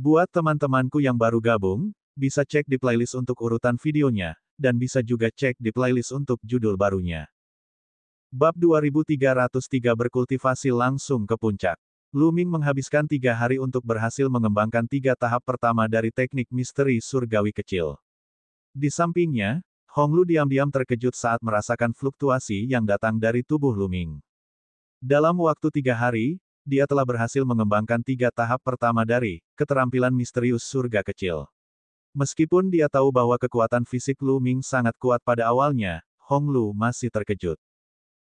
Buat teman-temanku yang baru gabung, bisa cek di playlist untuk urutan videonya, dan bisa juga cek di playlist untuk judul barunya. Bab 2303 berkultivasi langsung ke puncak. Lu Ming menghabiskan 3 hari untuk berhasil mengembangkan 3 tahap pertama dari teknik misteri surgawi kecil. Di sampingnya, Hong Lu diam-diam terkejut saat merasakan fluktuasi yang datang dari tubuh Lu Ming. Dalam waktu 3 hari, dia telah berhasil mengembangkan 3 tahap pertama dari keterampilan misterius surga kecil. Meskipun dia tahu bahwa kekuatan fisik Lu Ming sangat kuat pada awalnya, Hong Lu masih terkejut.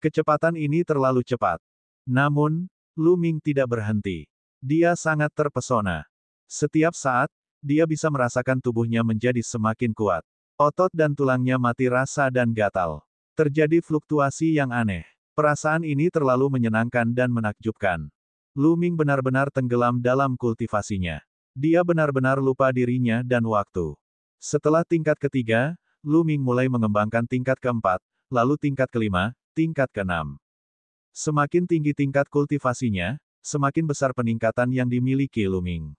Kecepatan ini terlalu cepat. Namun, Lu Ming tidak berhenti. Dia sangat terpesona. Setiap saat, dia bisa merasakan tubuhnya menjadi semakin kuat. Otot dan tulangnya mati rasa dan gatal. Terjadi fluktuasi yang aneh. Perasaan ini terlalu menyenangkan dan menakjubkan. Lu Ming benar-benar tenggelam dalam kultivasinya. Dia benar-benar lupa dirinya dan waktu. Setelah tingkat ketiga, Lu Ming mulai mengembangkan tingkat keempat, lalu tingkat kelima, tingkat keenam. Semakin tinggi tingkat kultivasinya, semakin besar peningkatan yang dimiliki Lu Ming.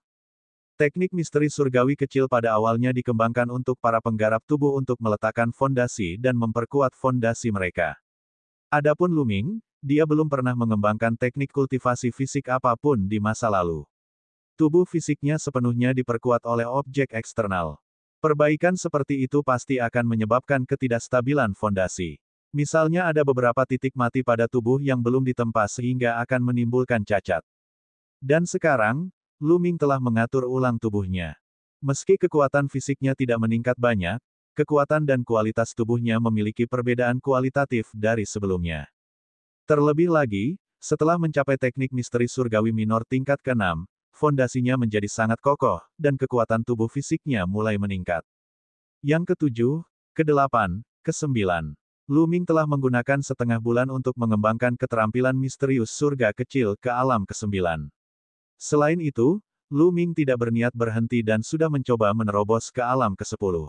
Teknik misteri surgawi kecil pada awalnya dikembangkan untuk para penggarap tubuh untuk meletakkan fondasi dan memperkuat fondasi mereka. Adapun Lu Ming, dia belum pernah mengembangkan teknik kultivasi fisik apapun di masa lalu. Tubuh fisiknya sepenuhnya diperkuat oleh objek eksternal. Perbaikan seperti itu pasti akan menyebabkan ketidakstabilan fondasi. Misalnya ada beberapa titik mati pada tubuh yang belum ditempa sehingga akan menimbulkan cacat. Dan sekarang, Lu Ming telah mengatur ulang tubuhnya. Meski kekuatan fisiknya tidak meningkat banyak, kekuatan dan kualitas tubuhnya memiliki perbedaan kualitatif dari sebelumnya. Terlebih lagi, setelah mencapai teknik misteri surgawi minor tingkat ke-6, fondasinya menjadi sangat kokoh, dan kekuatan tubuh fisiknya mulai meningkat. Yang ke-7, ke-8, ke-9. Lu Ming telah menggunakan setengah bulan untuk mengembangkan keterampilan misterius surga kecil ke alam ke-9. Selain itu, Lu Ming tidak berniat berhenti dan sudah mencoba menerobos ke alam ke-10.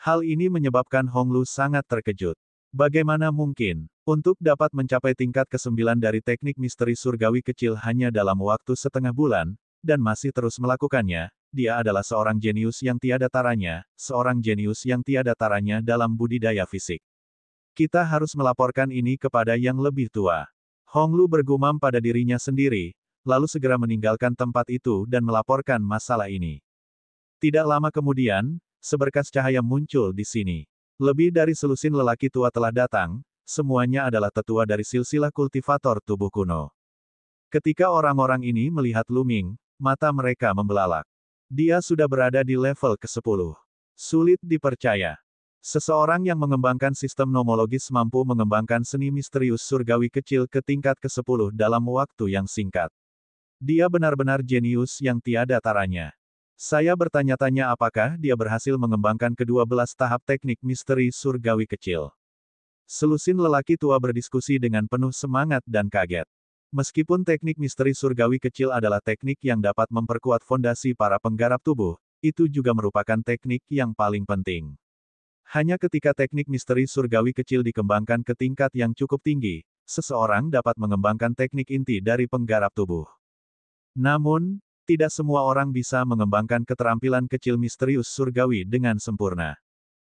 Hal ini menyebabkan Hong Lu sangat terkejut. Bagaimana mungkin, untuk dapat mencapai tingkat ke-9 dari teknik misteri surgawi kecil hanya dalam waktu setengah bulan, dan masih terus melakukannya, dia adalah seorang jenius yang tiada taranya, dalam budidaya fisik. Kita harus melaporkan ini kepada yang lebih tua. Hong Lu bergumam pada dirinya sendiri, lalu segera meninggalkan tempat itu dan melaporkan masalah ini. Tidak lama kemudian, seberkas cahaya muncul di sini. Lebih dari selusin lelaki tua telah datang, semuanya adalah tetua dari silsilah kultivator tubuh kuno. Ketika orang-orang ini melihat Lu Ming, mata mereka membelalak. Dia sudah berada di level ke-10. Sulit dipercaya. Seseorang yang mengembangkan sistem nomologis mampu mengembangkan seni misterius surgawi kecil ke tingkat ke-10 dalam waktu yang singkat. Dia benar-benar jenius yang tiada taranya. Saya bertanya-tanya apakah dia berhasil mengembangkan ke-12 tahap teknik misteri surgawi kecil. Selusin lelaki tua berdiskusi dengan penuh semangat dan kaget. Meskipun teknik misteri surgawi kecil adalah teknik yang dapat memperkuat fondasi para penggarap tubuh, itu juga merupakan teknik yang paling penting. Hanya ketika teknik misteri surgawi kecil dikembangkan ke tingkat yang cukup tinggi, seseorang dapat mengembangkan teknik inti dari penggarap tubuh. Namun, tidak semua orang bisa mengembangkan keterampilan kecil misterius surgawi dengan sempurna.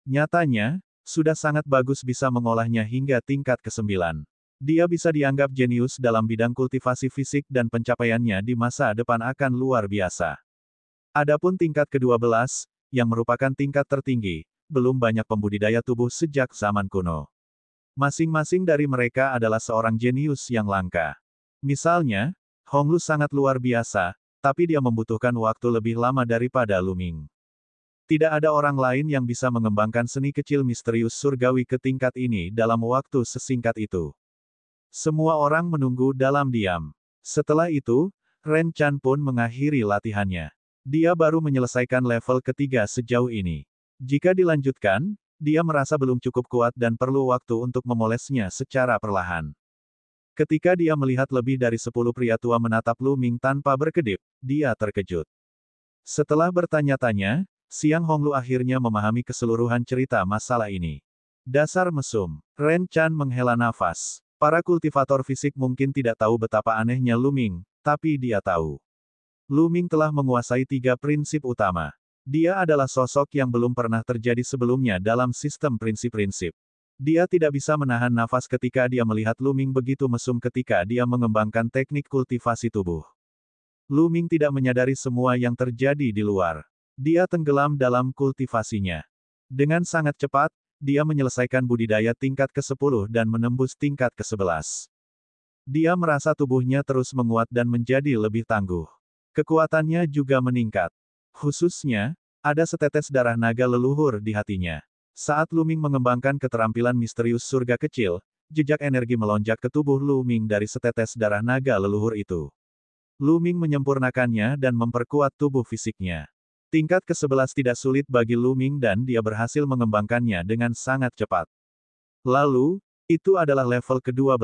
Nyatanya, sudah sangat bagus bisa mengolahnya hingga tingkat ke-9. Dia bisa dianggap jenius dalam bidang kultivasi fisik dan pencapaiannya di masa depan akan luar biasa. Adapun tingkat ke-12, yang merupakan tingkat tertinggi, belum banyak pembudidaya tubuh sejak zaman kuno. Masing-masing dari mereka adalah seorang jenius yang langka. Misalnya, Hong Lu sangat luar biasa, tapi dia membutuhkan waktu lebih lama daripada Lu Ming. Tidak ada orang lain yang bisa mengembangkan seni kecil misterius surgawi ke tingkat ini dalam waktu sesingkat itu. Semua orang menunggu dalam diam. Setelah itu, Ren Chan pun mengakhiri latihannya. Dia baru menyelesaikan level ketiga sejauh ini. Jika dilanjutkan, dia merasa belum cukup kuat dan perlu waktu untuk memolesnya secara perlahan. Ketika dia melihat lebih dari 10 pria tua menatap Lu Ming tanpa berkedip, dia terkejut. Setelah bertanya-tanya, Siang Hong Lu akhirnya memahami keseluruhan cerita masalah ini. Dasar mesum. Ren Chan menghela nafas. Para kultivator fisik mungkin tidak tahu betapa anehnya Lu Ming, tapi dia tahu. Lu Ming telah menguasai 3 prinsip utama. Dia adalah sosok yang belum pernah terjadi sebelumnya dalam sistem prinsip-prinsip. Dia tidak bisa menahan nafas ketika dia melihat Lu Ming begitu mesum ketika dia mengembangkan teknik kultivasi tubuh. Lu Ming tidak menyadari semua yang terjadi di luar. Dia tenggelam dalam kultivasinya. Dengan sangat cepat, dia menyelesaikan budidaya tingkat ke-10 dan menembus tingkat ke-11. Dia merasa tubuhnya terus menguat dan menjadi lebih tangguh. Kekuatannya juga meningkat. Khususnya, ada setetes darah naga leluhur di hatinya. Saat Lu Ming mengembangkan keterampilan misterius surga kecil, jejak energi melonjak ke tubuh Lu Ming dari setetes darah naga leluhur itu. Lu Ming menyempurnakannya dan memperkuat tubuh fisiknya. Tingkat ke-11 tidak sulit bagi Lu Ming dan dia berhasil mengembangkannya dengan sangat cepat. Lalu, itu adalah level ke-12.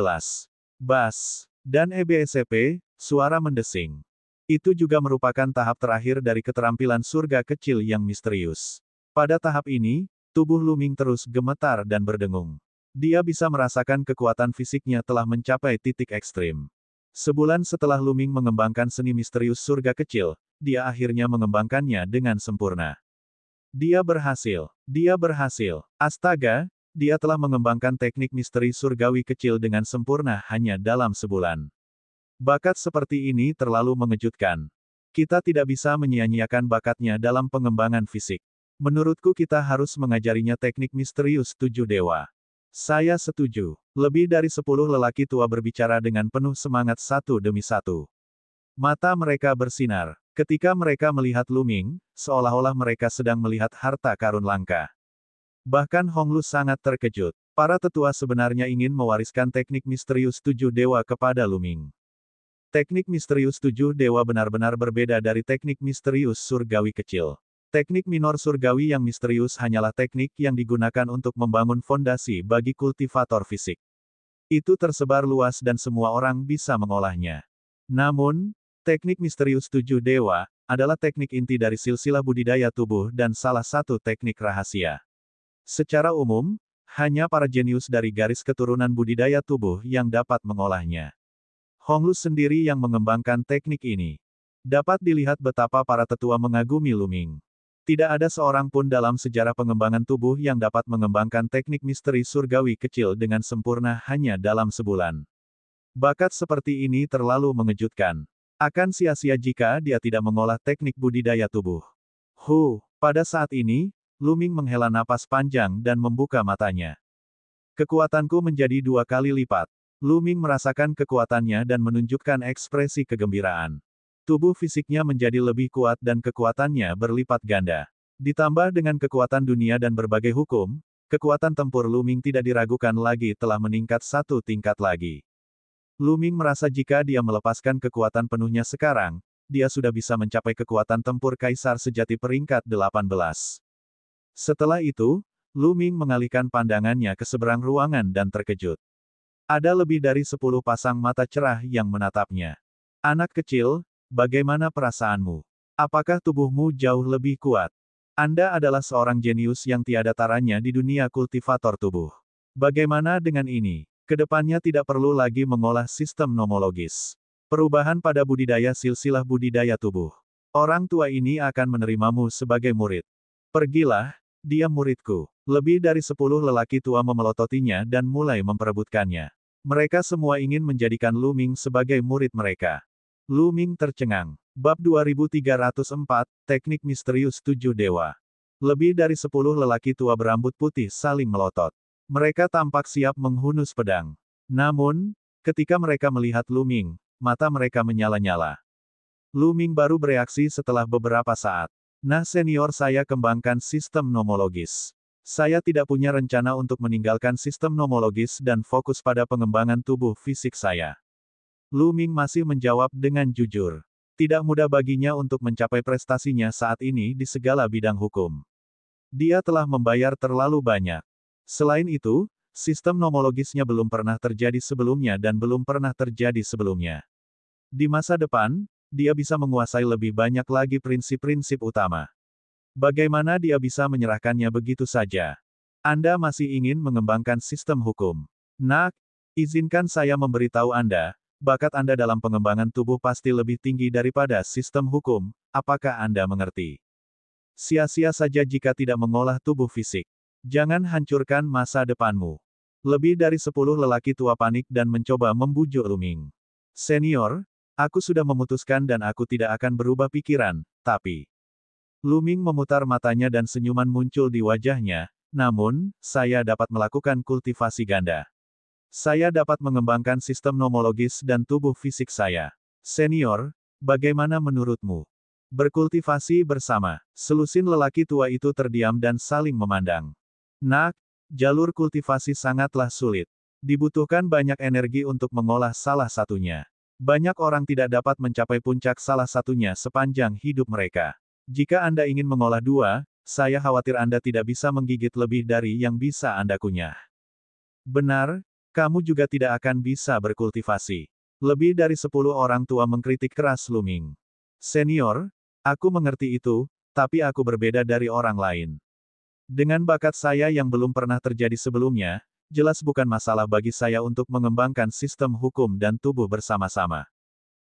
Bass dan EBSCP, suara mendesing. Itu juga merupakan tahap terakhir dari keterampilan surga kecil yang misterius. Pada tahap ini, tubuh Lu Ming terus gemetar dan berdengung. Dia bisa merasakan kekuatan fisiknya telah mencapai titik ekstrim. Sebulan setelah Lu Ming mengembangkan seni misterius surga kecil, dia akhirnya mengembangkannya dengan sempurna. Dia berhasil. Dia berhasil. Astaga, dia telah mengembangkan teknik misteri surgawi kecil dengan sempurna hanya dalam sebulan. Bakat seperti ini terlalu mengejutkan. Kita tidak bisa menyia-nyiakan bakatnya dalam pengembangan fisik. Menurutku kita harus mengajarinya teknik misterius 7 dewa. Saya setuju. Lebih dari 10 lelaki tua berbicara dengan penuh semangat satu demi satu. Mata mereka bersinar. Ketika mereka melihat Lu Ming, seolah-olah mereka sedang melihat harta karun langka. Bahkan Hong Lu sangat terkejut. Para tetua sebenarnya ingin mewariskan teknik misterius 7 dewa kepada Lu Ming. Teknik misterius 7 dewa benar-benar berbeda dari teknik misterius surgawi kecil. Teknik minor surgawi yang misterius hanyalah teknik yang digunakan untuk membangun fondasi bagi kultivator fisik. Itu tersebar luas dan semua orang bisa mengolahnya. Namun, teknik misterius 7 dewa adalah teknik inti dari silsilah budidaya tubuh dan salah satu teknik rahasia. Secara umum, hanya para jenius dari garis keturunan budidaya tubuh yang dapat mengolahnya. Hong Lu sendiri yang mengembangkan teknik ini. Dapat dilihat betapa para tetua mengagumi Lu Ming. Tidak ada seorang pun dalam sejarah pengembangan tubuh yang dapat mengembangkan teknik misteri surgawi kecil dengan sempurna hanya dalam sebulan. Bakat seperti ini terlalu mengejutkan. Akan sia-sia jika dia tidak mengolah teknik budidaya tubuh. Pada saat ini, Lu Ming menghela napas panjang dan membuka matanya. Kekuatanku menjadi 2 kali lipat. Lu Ming merasakan kekuatannya dan menunjukkan ekspresi kegembiraan. Tubuh fisiknya menjadi lebih kuat dan kekuatannya berlipat ganda. Ditambah dengan kekuatan dunia dan berbagai hukum, kekuatan tempur Lu Ming tidak diragukan lagi telah meningkat 1 tingkat lagi. Lu Ming merasa jika dia melepaskan kekuatan penuhnya sekarang, dia sudah bisa mencapai kekuatan tempur kaisar sejati peringkat 18. Setelah itu, Lu Ming mengalihkan pandangannya ke seberang ruangan dan terkejut. Ada lebih dari 10 pasang mata cerah yang menatapnya. Anak kecil, bagaimana perasaanmu? Apakah tubuhmu jauh lebih kuat? Anda adalah seorang jenius yang tiada taranya di dunia kultivator tubuh. Bagaimana dengan ini? Kedepannya tidak perlu lagi mengolah sistem nomologis. Perubahan pada budidaya silsilah budidaya tubuh. Orang tua ini akan menerimamu sebagai murid. Pergilah, dia muridku. Lebih dari 10 lelaki tua memelototinya dan mulai memperebutkannya. Mereka semua ingin menjadikan Lu Ming sebagai murid mereka. Lu Ming tercengang. Bab 2304, Teknik Misterius 7 Dewa. Lebih dari 10 lelaki tua berambut putih saling melotot. Mereka tampak siap menghunus pedang. Namun, ketika mereka melihat Lu Ming, mata mereka menyala-nyala. Lu Ming baru bereaksi setelah beberapa saat. Nah senior, saya kembangkan sistem nomologis. Saya tidak punya rencana untuk meninggalkan sistem nomologis dan fokus pada pengembangan tubuh fisik saya. Lu Ming masih menjawab dengan jujur. Tidak mudah baginya untuk mencapai prestasinya saat ini di segala bidang hukum. Dia telah membayar terlalu banyak. Selain itu, sistem nomologisnya belum pernah terjadi sebelumnya dan belum pernah terjadi sebelumnya. Di masa depan, dia bisa menguasai lebih banyak lagi prinsip-prinsip utama. Bagaimana dia bisa menyerahkannya begitu saja? Anda masih ingin mengembangkan sistem hukum. Nak, izinkan saya memberitahu Anda, bakat Anda dalam pengembangan tubuh pasti lebih tinggi daripada sistem hukum, apakah Anda mengerti? Sia-sia saja jika tidak mengolah tubuh fisik. Jangan hancurkan masa depanmu. Lebih dari 10 lelaki tua panik dan mencoba membujuk Luming. Senior, aku sudah memutuskan dan aku tidak akan berubah pikiran, tapi... Luming memutar matanya dan senyuman muncul di wajahnya, namun, saya dapat melakukan kultivasi ganda. Saya dapat mengembangkan sistem nomologis dan tubuh fisik saya. Senior, bagaimana menurutmu? Berkultivasi bersama. Selusin lelaki tua itu terdiam dan saling memandang. Nak, jalur kultivasi sangatlah sulit. Dibutuhkan banyak energi untuk mengolah salah satunya. Banyak orang tidak dapat mencapai puncak salah satunya sepanjang hidup mereka. Jika Anda ingin mengolah dua, saya khawatir Anda tidak bisa menggigit lebih dari yang bisa Anda kunyah. Benar, kamu juga tidak akan bisa berkultivasi. Lebih dari 10 orang tua mengkritik keras Luming. Senior, aku mengerti itu, tapi aku berbeda dari orang lain. Dengan bakat saya yang belum pernah terjadi sebelumnya, jelas bukan masalah bagi saya untuk mengembangkan sistem hukum dan tubuh bersama-sama.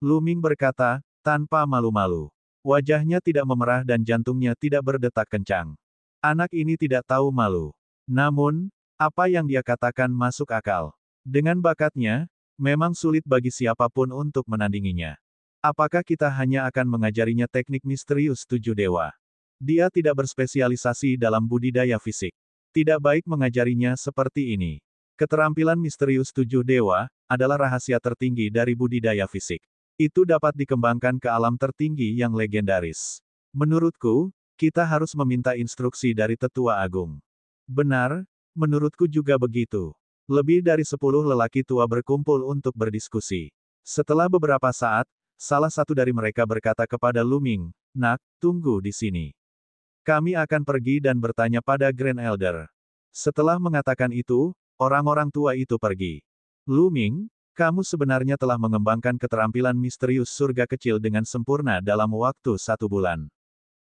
Luming berkata, tanpa malu-malu. Wajahnya tidak memerah dan jantungnya tidak berdetak kencang. Anak ini tidak tahu malu. Namun, apa yang dia katakan masuk akal. Dengan bakatnya, memang sulit bagi siapapun untuk menandinginya. Apakah kita hanya akan mengajarinya teknik misterius 7 dewa? Dia tidak berspesialisasi dalam budidaya fisik. Tidak baik mengajarinya seperti ini. Keterampilan misterius 7 dewa adalah rahasia tertinggi dari budidaya fisik. Itu dapat dikembangkan ke alam tertinggi yang legendaris. Menurutku, kita harus meminta instruksi dari Tetua Agung. Benar, menurutku juga begitu. Lebih dari 10 lelaki tua berkumpul untuk berdiskusi. Setelah beberapa saat, salah satu dari mereka berkata kepada Luming, Nak, tunggu di sini. Kami akan pergi dan bertanya pada Grand Elder. Setelah mengatakan itu, orang-orang tua itu pergi. Luming, kamu sebenarnya telah mengembangkan keterampilan misterius surga kecil dengan sempurna dalam waktu 1 bulan.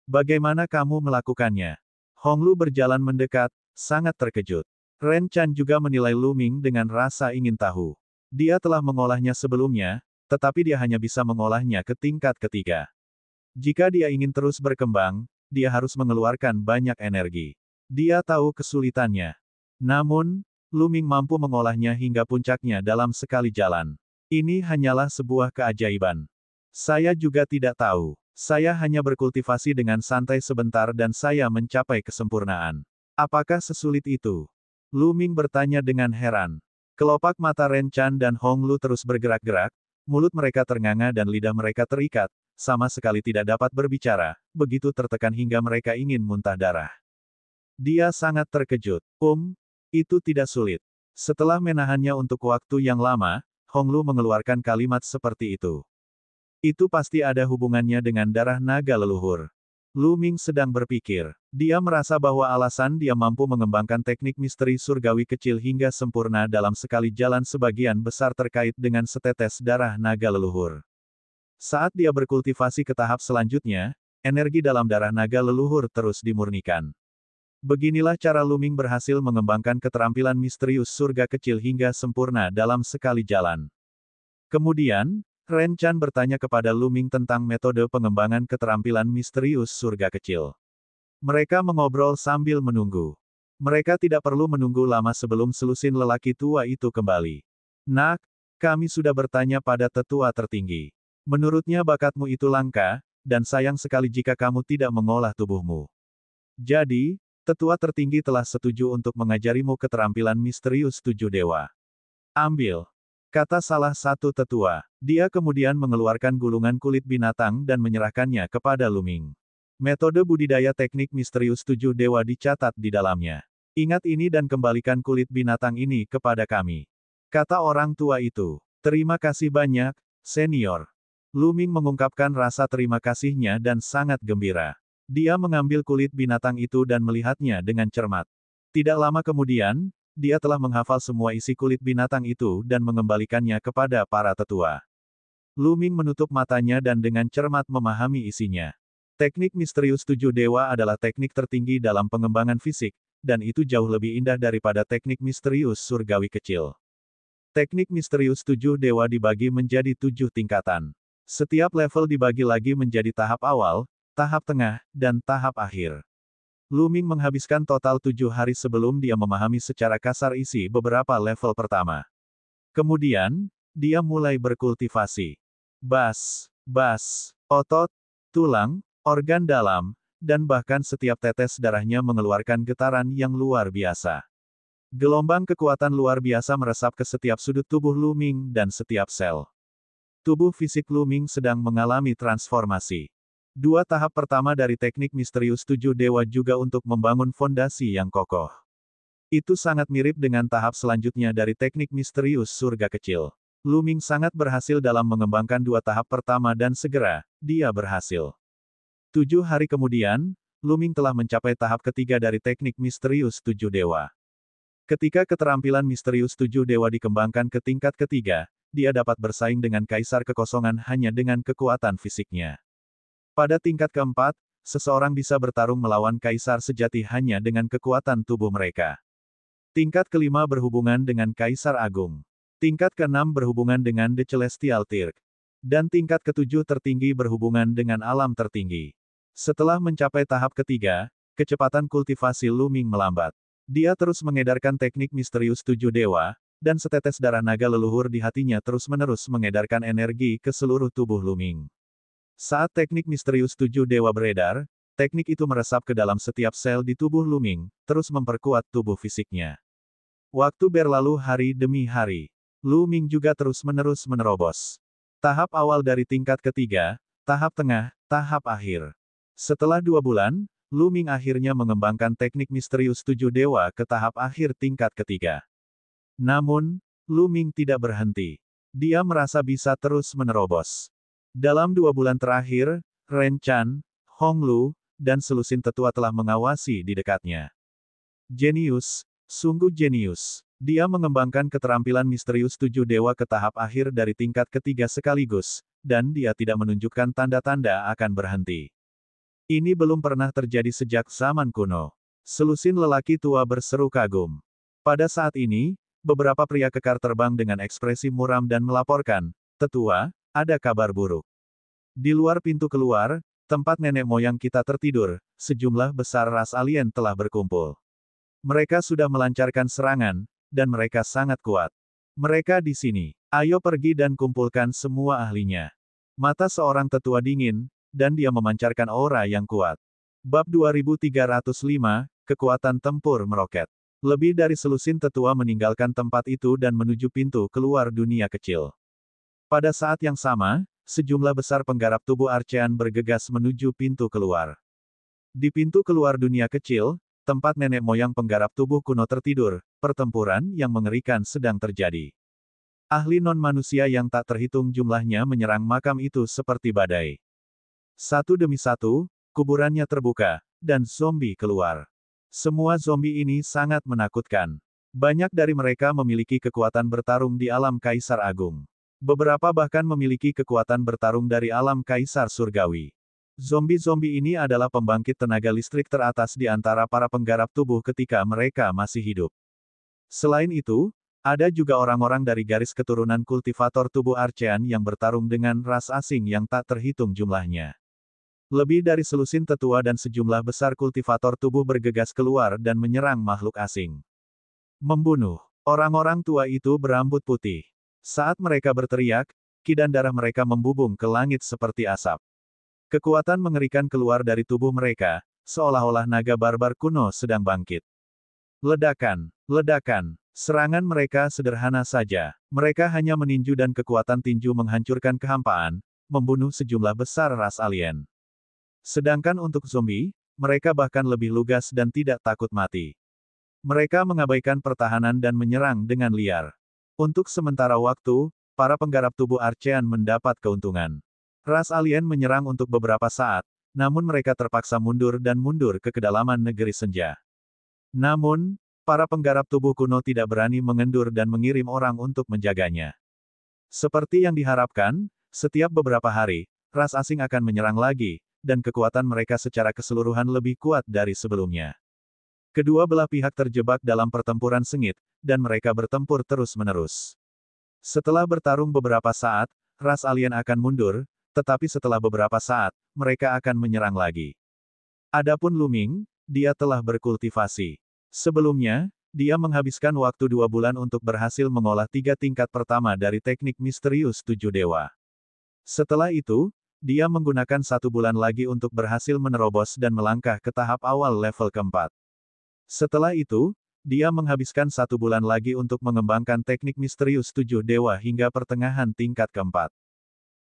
Bagaimana kamu melakukannya? Honglu berjalan mendekat, sangat terkejut. Ren Chan juga menilai Luming dengan rasa ingin tahu. Dia telah mengolahnya sebelumnya, tetapi dia hanya bisa mengolahnya ke tingkat ketiga. Jika dia ingin terus berkembang, dia harus mengeluarkan banyak energi. Dia tahu kesulitannya. Namun, Luming mampu mengolahnya hingga puncaknya dalam sekali jalan. Ini hanyalah sebuah keajaiban. Saya juga tidak tahu. Saya hanya berkultivasi dengan santai sebentar dan saya mencapai kesempurnaan. Apakah sesulit itu? Luming bertanya dengan heran. Kelopak mata Ren Chan dan Honglu terus bergerak-gerak, mulut mereka ternganga dan lidah mereka terikat, sama sekali tidak dapat berbicara, begitu tertekan hingga mereka ingin muntah darah. Dia sangat terkejut. Itu tidak sulit. Setelah menahannya untuk waktu yang lama, Honglu mengeluarkan kalimat seperti itu. Itu pasti ada hubungannya dengan darah naga leluhur. Luming sedang berpikir. Dia merasa bahwa alasan dia mampu mengembangkan teknik misteri surgawi kecil hingga sempurna dalam sekali jalan sebagian besar terkait dengan setetes darah naga leluhur. Saat dia berkultivasi ke tahap selanjutnya, energi dalam darah naga leluhur terus dimurnikan. Beginilah cara Luming berhasil mengembangkan keterampilan misterius surga kecil hingga sempurna dalam sekali jalan. Kemudian, Ren Chan bertanya kepada Luming tentang metode pengembangan keterampilan misterius surga kecil. Mereka mengobrol sambil menunggu. Mereka tidak perlu menunggu lama sebelum selusin lelaki tua itu kembali. Nak, kami sudah bertanya pada tetua tertinggi. Menurutnya bakatmu itu langka, dan sayang sekali jika kamu tidak mengolah tubuhmu. Jadi, tetua tertinggi telah setuju untuk mengajarimu keterampilan misterius 7 dewa. Ambil. Kata salah satu tetua. Dia kemudian mengeluarkan gulungan kulit binatang dan menyerahkannya kepada Luming. Metode budidaya teknik misterius 7 dewa dicatat di dalamnya. Ingat ini dan kembalikan kulit binatang ini kepada kami. Kata orang tua itu. Terima kasih banyak, senior. Luming mengungkapkan rasa terima kasihnya dan sangat gembira. Dia mengambil kulit binatang itu dan melihatnya dengan cermat. Tidak lama kemudian, dia telah menghafal semua isi kulit binatang itu dan mengembalikannya kepada para tetua. Luming menutup matanya dan dengan cermat memahami isinya. Teknik misterius 7 dewa adalah teknik tertinggi dalam pengembangan fisik, dan itu jauh lebih indah daripada teknik misterius surgawi kecil. Teknik misterius 7 dewa dibagi menjadi 7 tingkatan. Setiap level dibagi lagi menjadi tahap awal, tahap tengah, dan tahap akhir. Lu Ming menghabiskan total 7 hari sebelum dia memahami secara kasar isi beberapa level pertama. Kemudian, dia mulai berkultivasi. Bas, otot, tulang, organ dalam, dan bahkan setiap tetes darahnya mengeluarkan getaran yang luar biasa. Gelombang kekuatan luar biasa meresap ke setiap sudut tubuh Lu Ming dan setiap sel. Tubuh fisik Lu Ming sedang mengalami transformasi. Dua tahap pertama dari teknik misterius 7 dewa juga untuk membangun fondasi yang kokoh. Itu sangat mirip dengan tahap selanjutnya dari teknik misterius surga kecil. Lu Ming sangat berhasil dalam mengembangkan dua tahap pertama dan segera, dia berhasil. 7 hari kemudian, Lu Ming telah mencapai tahap ketiga dari teknik misterius 7 dewa. Ketika keterampilan misterius 7 dewa dikembangkan ke tingkat ketiga, dia dapat bersaing dengan Kaisar Kekosongan hanya dengan kekuatan fisiknya. Pada tingkat keempat, seseorang bisa bertarung melawan Kaisar sejati hanya dengan kekuatan tubuh mereka. Tingkat kelima berhubungan dengan Kaisar Agung. Tingkat keenam berhubungan dengan The Celestial Tirk. Dan tingkat ketujuh tertinggi berhubungan dengan alam tertinggi. Setelah mencapai tahap ketiga, kecepatan kultivasi Lu Ming melambat. Dia terus mengedarkan teknik misterius 7 dewa, dan setetes darah naga leluhur di hatinya terus-menerus mengedarkan energi ke seluruh tubuh Lu Ming. Saat teknik misterius 7 dewa beredar, teknik itu meresap ke dalam setiap sel di tubuh Lu Ming, terus memperkuat tubuh fisiknya. Waktu berlalu hari demi hari. Lu Ming juga terus-menerus menerobos. Tahap awal dari tingkat ketiga, tahap tengah, tahap akhir. Setelah 2 bulan, Lu Ming akhirnya mengembangkan teknik misterius 7 dewa ke tahap akhir tingkat ketiga. Namun, Lu Ming tidak berhenti. Dia merasa bisa terus menerobos. Dalam 2 bulan terakhir, Ren Chan, Hong Lu, dan selusin tetua telah mengawasi di dekatnya. Jenius, sungguh jenius. Dia mengembangkan keterampilan misterius 7 dewa ke tahap akhir dari tingkat ketiga sekaligus, dan dia tidak menunjukkan tanda-tanda akan berhenti. Ini belum pernah terjadi sejak zaman kuno. Selusin lelaki tua berseru kagum. Pada saat ini, beberapa pria kekar terbang dengan ekspresi muram dan melaporkan, "Tetua, ada kabar buruk. Di luar pintu keluar, tempat nenek moyang kita tertidur, sejumlah besar ras alien telah berkumpul. Mereka sudah melancarkan serangan, dan mereka sangat kuat. Mereka di sini. Ayo pergi dan kumpulkan semua ahlinya." Mata seorang tetua dingin, dan dia memancarkan aura yang kuat. Bab 2305, Kekuatan Tempur Meroket. Lebih dari selusin tetua meninggalkan tempat itu dan menuju pintu keluar dunia kecil. Pada saat yang sama, sejumlah besar penggarap tubuh Archean bergegas menuju pintu keluar. Di pintu keluar dunia kecil, tempat nenek moyang penggarap tubuh kuno tertidur, pertempuran yang mengerikan sedang terjadi. Ahli non-manusia yang tak terhitung jumlahnya menyerang makam itu seperti badai. Satu demi satu, kuburannya terbuka, dan zombie keluar. Semua zombie ini sangat menakutkan. Banyak dari mereka memiliki kekuatan bertarung di alam Kaisar Agung. Beberapa bahkan memiliki kekuatan bertarung dari alam Kaisar Surgawi. Zombie-zombie ini adalah pembangkit tenaga listrik teratas di antara para penggarap tubuh ketika mereka masih hidup. Selain itu, ada juga orang-orang dari garis keturunan kultivator tubuh Archean yang bertarung dengan ras asing yang tak terhitung jumlahnya. Lebih dari selusin tetua dan sejumlah besar kultivator tubuh bergegas keluar dan menyerang makhluk asing. Membunuh. Orang-orang tua itu berambut putih. Saat mereka berteriak, ki dan darah mereka membubung ke langit seperti asap. Kekuatan mengerikan keluar dari tubuh mereka, seolah-olah naga barbar kuno sedang bangkit. Ledakan, ledakan. Serangan mereka sederhana saja. Mereka hanya meninju dan kekuatan tinju menghancurkan kehampaan, membunuh sejumlah besar ras alien. Sedangkan untuk zombie, mereka bahkan lebih lugas dan tidak takut mati. Mereka mengabaikan pertahanan dan menyerang dengan liar. Untuk sementara waktu, para penggarap tubuh Archean mendapat keuntungan. Ras alien menyerang untuk beberapa saat, namun mereka terpaksa mundur dan mundur ke kedalaman negeri senja. Namun, para penggarap tubuh kuno tidak berani mengendur dan mengirim orang untuk menjaganya. Seperti yang diharapkan, setiap beberapa hari, ras asing akan menyerang lagi, dan kekuatan mereka secara keseluruhan lebih kuat dari sebelumnya. Kedua belah pihak terjebak dalam pertempuran sengit, dan mereka bertempur terus-menerus. Setelah bertarung beberapa saat, ras alien akan mundur, tetapi setelah beberapa saat, mereka akan menyerang lagi. Adapun Lu Ming, dia telah berkultivasi. Sebelumnya, dia menghabiskan waktu 2 bulan untuk berhasil mengolah 3 tingkat pertama dari teknik misterius 7 dewa. Setelah itu, dia menggunakan 1 bulan lagi untuk berhasil menerobos dan melangkah ke tahap awal level keempat. Setelah itu, dia menghabiskan 1 bulan lagi untuk mengembangkan teknik misterius 7 dewa hingga pertengahan tingkat keempat.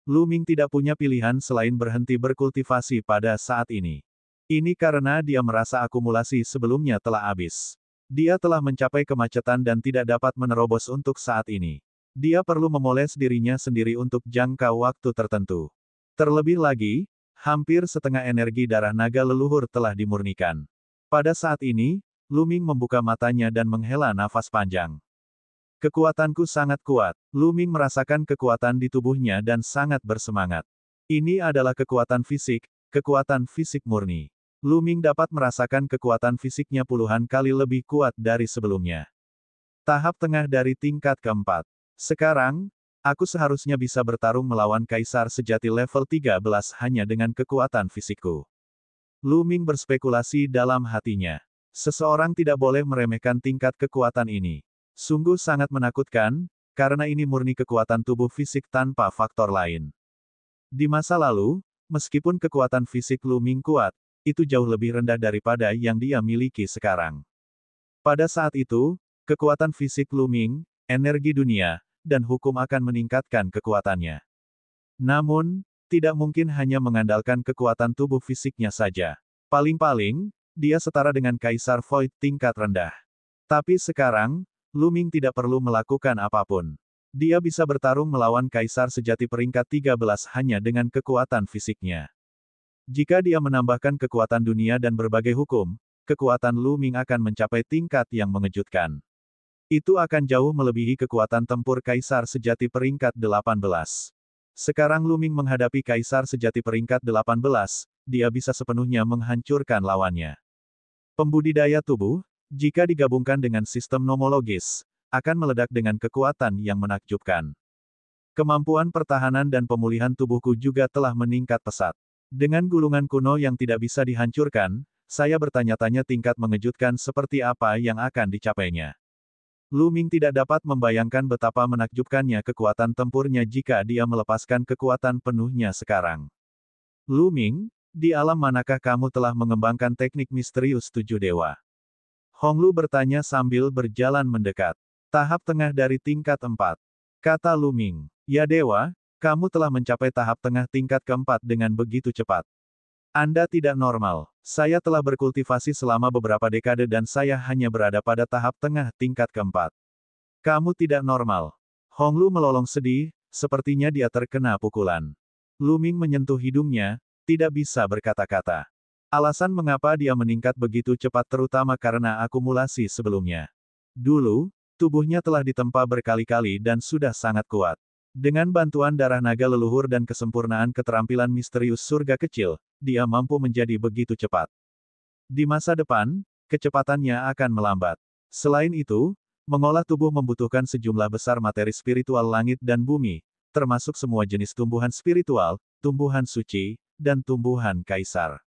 Lu Ming tidak punya pilihan selain berhenti berkultivasi pada saat ini. Ini karena dia merasa akumulasi sebelumnya telah habis. Dia telah mencapai kemacetan dan tidak dapat menerobos untuk saat ini. Dia perlu memoles dirinya sendiri untuk jangka waktu tertentu. Terlebih lagi, hampir setengah energi darah naga leluhur telah dimurnikan. Pada saat ini, Lu Ming membuka matanya dan menghela nafas panjang. Kekuatanku sangat kuat. Lu Ming merasakan kekuatan di tubuhnya dan sangat bersemangat. Ini adalah kekuatan fisik murni. Lu Ming dapat merasakan kekuatan fisiknya puluhan kali lebih kuat dari sebelumnya. Tahap tengah dari tingkat keempat. Sekarang, aku seharusnya bisa bertarung melawan kaisar sejati level 13 hanya dengan kekuatan fisikku. Lu Ming berspekulasi dalam hatinya. Seseorang tidak boleh meremehkan tingkat kekuatan ini. Sungguh sangat menakutkan, karena ini murni kekuatan tubuh fisik tanpa faktor lain. Di masa lalu, meskipun kekuatan fisik Lu Ming kuat, itu jauh lebih rendah daripada yang dia miliki sekarang. Pada saat itu, kekuatan fisik Lu Ming, energi dunia, dan hukum akan meningkatkan kekuatannya. Namun, tidak mungkin hanya mengandalkan kekuatan tubuh fisiknya saja. Paling-paling, dia setara dengan Kaisar Void tingkat rendah. Tapi sekarang, Lu Ming tidak perlu melakukan apapun. Dia bisa bertarung melawan Kaisar sejati peringkat 13 hanya dengan kekuatan fisiknya. Jika dia menambahkan kekuatan dunia dan berbagai hukum, kekuatan Lu Ming akan mencapai tingkat yang mengejutkan. Itu akan jauh melebihi kekuatan tempur Kaisar sejati peringkat 18. Sekarang Lu Ming menghadapi Kaisar sejati peringkat 18, dia bisa sepenuhnya menghancurkan lawannya. Pembudidaya tubuh, jika digabungkan dengan sistem nomologis, akan meledak dengan kekuatan yang menakjubkan. Kemampuan pertahanan dan pemulihan tubuhku juga telah meningkat pesat. Dengan gulungan kuno yang tidak bisa dihancurkan, saya bertanya-tanya tingkat mengejutkan seperti apa yang akan dicapainya. Lu Ming tidak dapat membayangkan betapa menakjubkannya kekuatan tempurnya jika dia melepaskan kekuatan penuhnya sekarang. Lu Ming, di alam manakah kamu telah mengembangkan teknik misterius 7 dewa? Honglu bertanya sambil berjalan mendekat. Tahap tengah dari tingkat 4. Kata Lu Ming. Ya dewa, kamu telah mencapai tahap tengah tingkat keempat dengan begitu cepat. Anda tidak normal. Saya telah berkultivasi selama beberapa dekade dan saya hanya berada pada tahap tengah tingkat keempat. Kamu tidak normal. Honglu melolong sedih, sepertinya dia terkena pukulan. Lu Ming menyentuh hidungnya, tidak bisa berkata-kata. Alasan mengapa dia meningkat begitu cepat terutama karena akumulasi sebelumnya. Dulu, tubuhnya telah ditempa berkali-kali dan sudah sangat kuat. Dengan bantuan darah naga leluhur dan kesempurnaan keterampilan misterius surga kecil, dia mampu menjadi begitu cepat. Di masa depan, kecepatannya akan melambat. Selain itu, mengolah tubuh membutuhkan sejumlah besar materi spiritual langit dan bumi, termasuk semua jenis tumbuhan spiritual, tumbuhan suci, dan tumbuhan kaisar.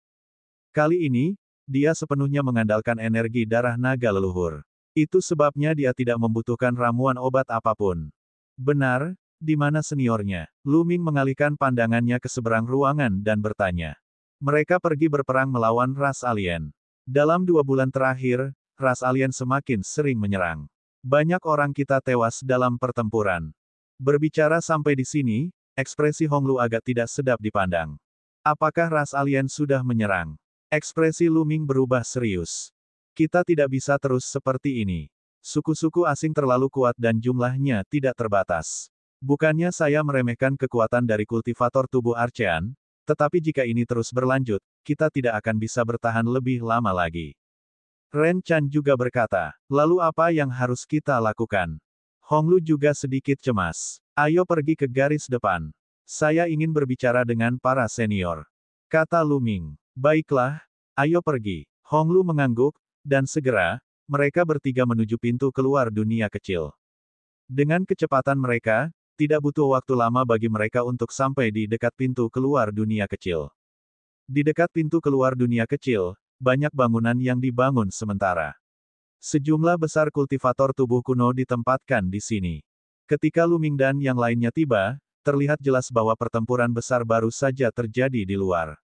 Kali ini, dia sepenuhnya mengandalkan energi darah naga leluhur. Itu sebabnya dia tidak membutuhkan ramuan obat apapun. Benar, di mana seniornya? Lu Ming mengalihkan pandangannya ke seberang ruangan dan bertanya. Mereka pergi berperang melawan ras alien. Dalam 2 bulan terakhir, ras alien semakin sering menyerang. Banyak orang kita tewas dalam pertempuran. Berbicara sampai di sini, ekspresi Honglu agak tidak sedap dipandang. Apakah ras alien sudah menyerang? Ekspresi Lu Ming berubah serius. Kita tidak bisa terus seperti ini. Suku-suku asing terlalu kuat dan jumlahnya tidak terbatas. Bukannya saya meremehkan kekuatan dari kultivator tubuh Archean, tetapi jika ini terus berlanjut, kita tidak akan bisa bertahan lebih lama lagi. Ren Chan juga berkata, lalu apa yang harus kita lakukan? Honglu juga sedikit cemas. Ayo pergi ke garis depan. Saya ingin berbicara dengan para senior. Kata Lu Ming. Baiklah, ayo pergi. Honglu mengangguk, dan segera, mereka bertiga menuju pintu keluar dunia kecil. Dengan kecepatan mereka, tidak butuh waktu lama bagi mereka untuk sampai di dekat pintu keluar dunia kecil. Di dekat pintu keluar dunia kecil, banyak bangunan yang dibangun sementara. Sejumlah besar kultivator tubuh kuno ditempatkan di sini. Ketika Lu Ming dan yang lainnya tiba, terlihat jelas bahwa pertempuran besar baru saja terjadi di luar.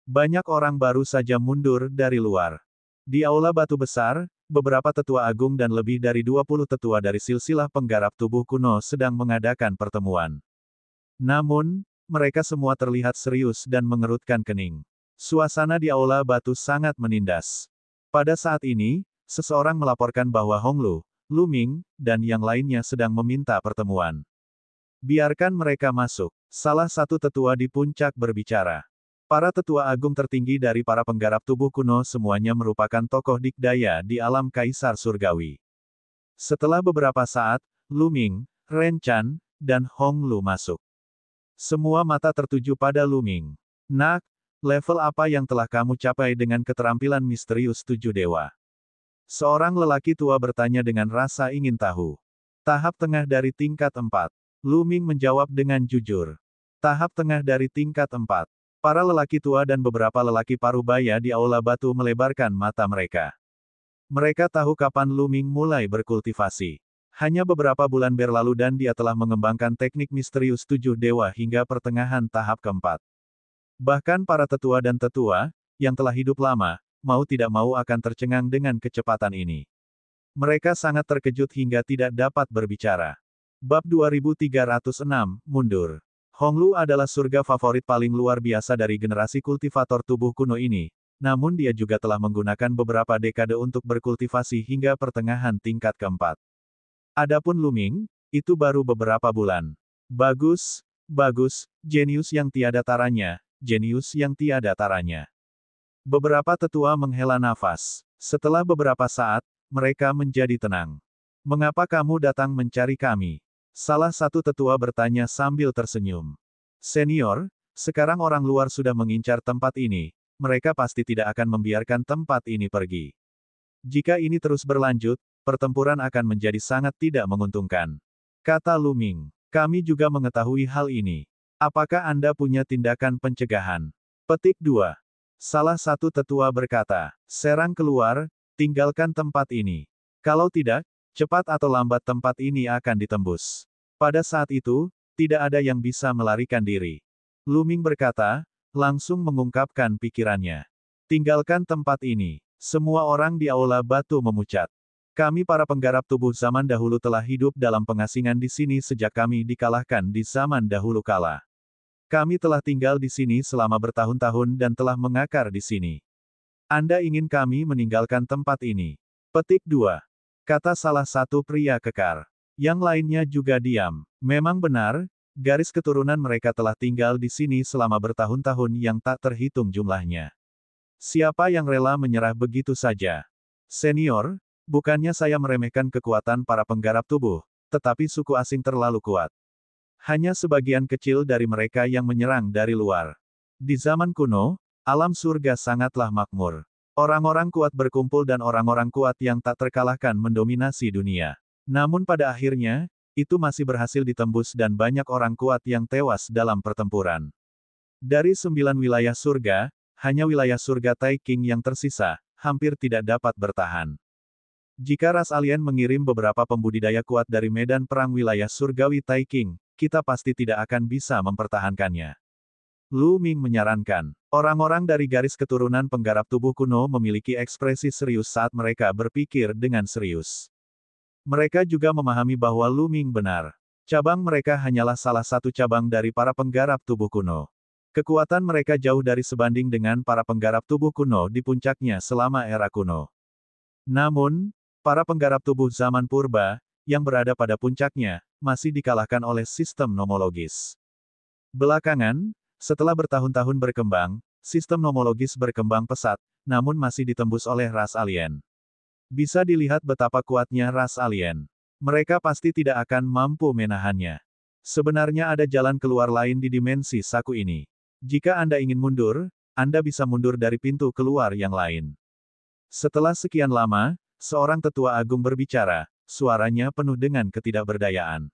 Banyak orang baru saja mundur dari luar. Di aula batu besar, beberapa tetua agung dan lebih dari 20 tetua dari silsilah penggarap tubuh kuno sedang mengadakan pertemuan. Namun, mereka semua terlihat serius dan mengerutkan kening. Suasana di aula batu sangat menindas. Pada saat ini, seseorang melaporkan bahwa Honglu, Lu Ming, dan yang lainnya sedang meminta pertemuan. Biarkan mereka masuk. Salah satu tetua di puncak berbicara. Para tetua agung tertinggi dari para penggarap tubuh kuno semuanya merupakan tokoh dikdaya di alam kaisar surgawi. Setelah beberapa saat, Lu Ming, Ren Chan, dan Hong Lu masuk. Semua mata tertuju pada Lu Ming. Nak, level apa yang telah kamu capai dengan keterampilan misterius tujuh dewa? Seorang lelaki tua bertanya dengan rasa ingin tahu. Tahap tengah dari tingkat 4. Lu Ming menjawab dengan jujur. Tahap tengah dari tingkat 4. Para lelaki tua dan beberapa lelaki parubaya di aula batu melebarkan mata mereka. Mereka tahu kapan Lu Ming mulai berkultivasi. Hanya beberapa bulan berlalu dan dia telah mengembangkan teknik misterius tujuh dewa hingga pertengahan tahap keempat. Bahkan para tetua dan tetua, yang telah hidup lama, mau tidak mau akan tercengang dengan kecepatan ini. Mereka sangat terkejut hingga tidak dapat berbicara. Bab 2306, Mundur. Honglu adalah surga favorit paling luar biasa dari generasi kultivator tubuh kuno ini, namun dia juga telah menggunakan beberapa dekade untuk berkultivasi hingga pertengahan tingkat keempat. Adapun Lu Ming, itu baru beberapa bulan. Bagus, bagus, jenius yang tiada taranya, jenius yang tiada taranya. Beberapa tetua menghela nafas. Setelah beberapa saat, mereka menjadi tenang. Mengapa kamu datang mencari kami? Salah satu tetua bertanya sambil tersenyum. Senior, sekarang orang luar sudah mengincar tempat ini, mereka pasti tidak akan membiarkan tempat ini pergi. Jika ini terus berlanjut, pertempuran akan menjadi sangat tidak menguntungkan. Kata Lu Ming, kami juga mengetahui hal ini. Apakah Anda punya tindakan pencegahan? Petik 2. Salah satu tetua berkata, serang keluar, tinggalkan tempat ini. Kalau tidak, cepat atau lambat tempat ini akan ditembus. Pada saat itu, tidak ada yang bisa melarikan diri. Lu Ming berkata, langsung mengungkapkan pikirannya. Tinggalkan tempat ini. Semua orang di aula batu memucat. Kami para penggarap tubuh zaman dahulu telah hidup dalam pengasingan di sini sejak kami dikalahkan di zaman dahulu kala. Kami telah tinggal di sini selama bertahun-tahun dan telah mengakar di sini. Anda ingin kami meninggalkan tempat ini? Petik 2. Kata salah satu pria kekar. Yang lainnya juga diam. Memang benar, garis keturunan mereka telah tinggal di sini selama bertahun-tahun yang tak terhitung jumlahnya. Siapa yang rela menyerah begitu saja? Senior, bukannya saya meremehkan kekuatan para penggarap tubuh, tetapi suku asing terlalu kuat. Hanya sebagian kecil dari mereka yang menyerang dari luar. Di zaman kuno, alam surga sangatlah makmur. Orang-orang kuat berkumpul dan orang-orang kuat yang tak terkalahkan mendominasi dunia. Namun pada akhirnya, itu masih berhasil ditembus dan banyak orang kuat yang tewas dalam pertempuran. Dari 9 wilayah surga, hanya wilayah surga Taikking yang tersisa, hampir tidak dapat bertahan. Jika ras alien mengirim beberapa pembudidaya kuat dari medan perang wilayah surgawi Taikking, kita pasti tidak akan bisa mempertahankannya. Lu Ming menyarankan, orang-orang dari garis keturunan penggarap tubuh kuno memiliki ekspresi serius saat mereka berpikir dengan serius. Mereka juga memahami bahwa Lu Ming benar. Cabang mereka hanyalah salah satu cabang dari para penggarap tubuh kuno. Kekuatan mereka jauh dari sebanding dengan para penggarap tubuh kuno di puncaknya selama era kuno. Namun, para penggarap tubuh zaman purba, yang berada pada puncaknya, masih dikalahkan oleh sistem nomologis. Belakangan, setelah bertahun-tahun berkembang, sistem nomologis berkembang pesat, namun masih ditembus oleh ras alien. Bisa dilihat betapa kuatnya ras alien. Mereka pasti tidak akan mampu menahannya. Sebenarnya ada jalan keluar lain di dimensi saku ini. Jika Anda ingin mundur, Anda bisa mundur dari pintu keluar yang lain. Setelah sekian lama, seorang tetua agung berbicara, suaranya penuh dengan ketidakberdayaan.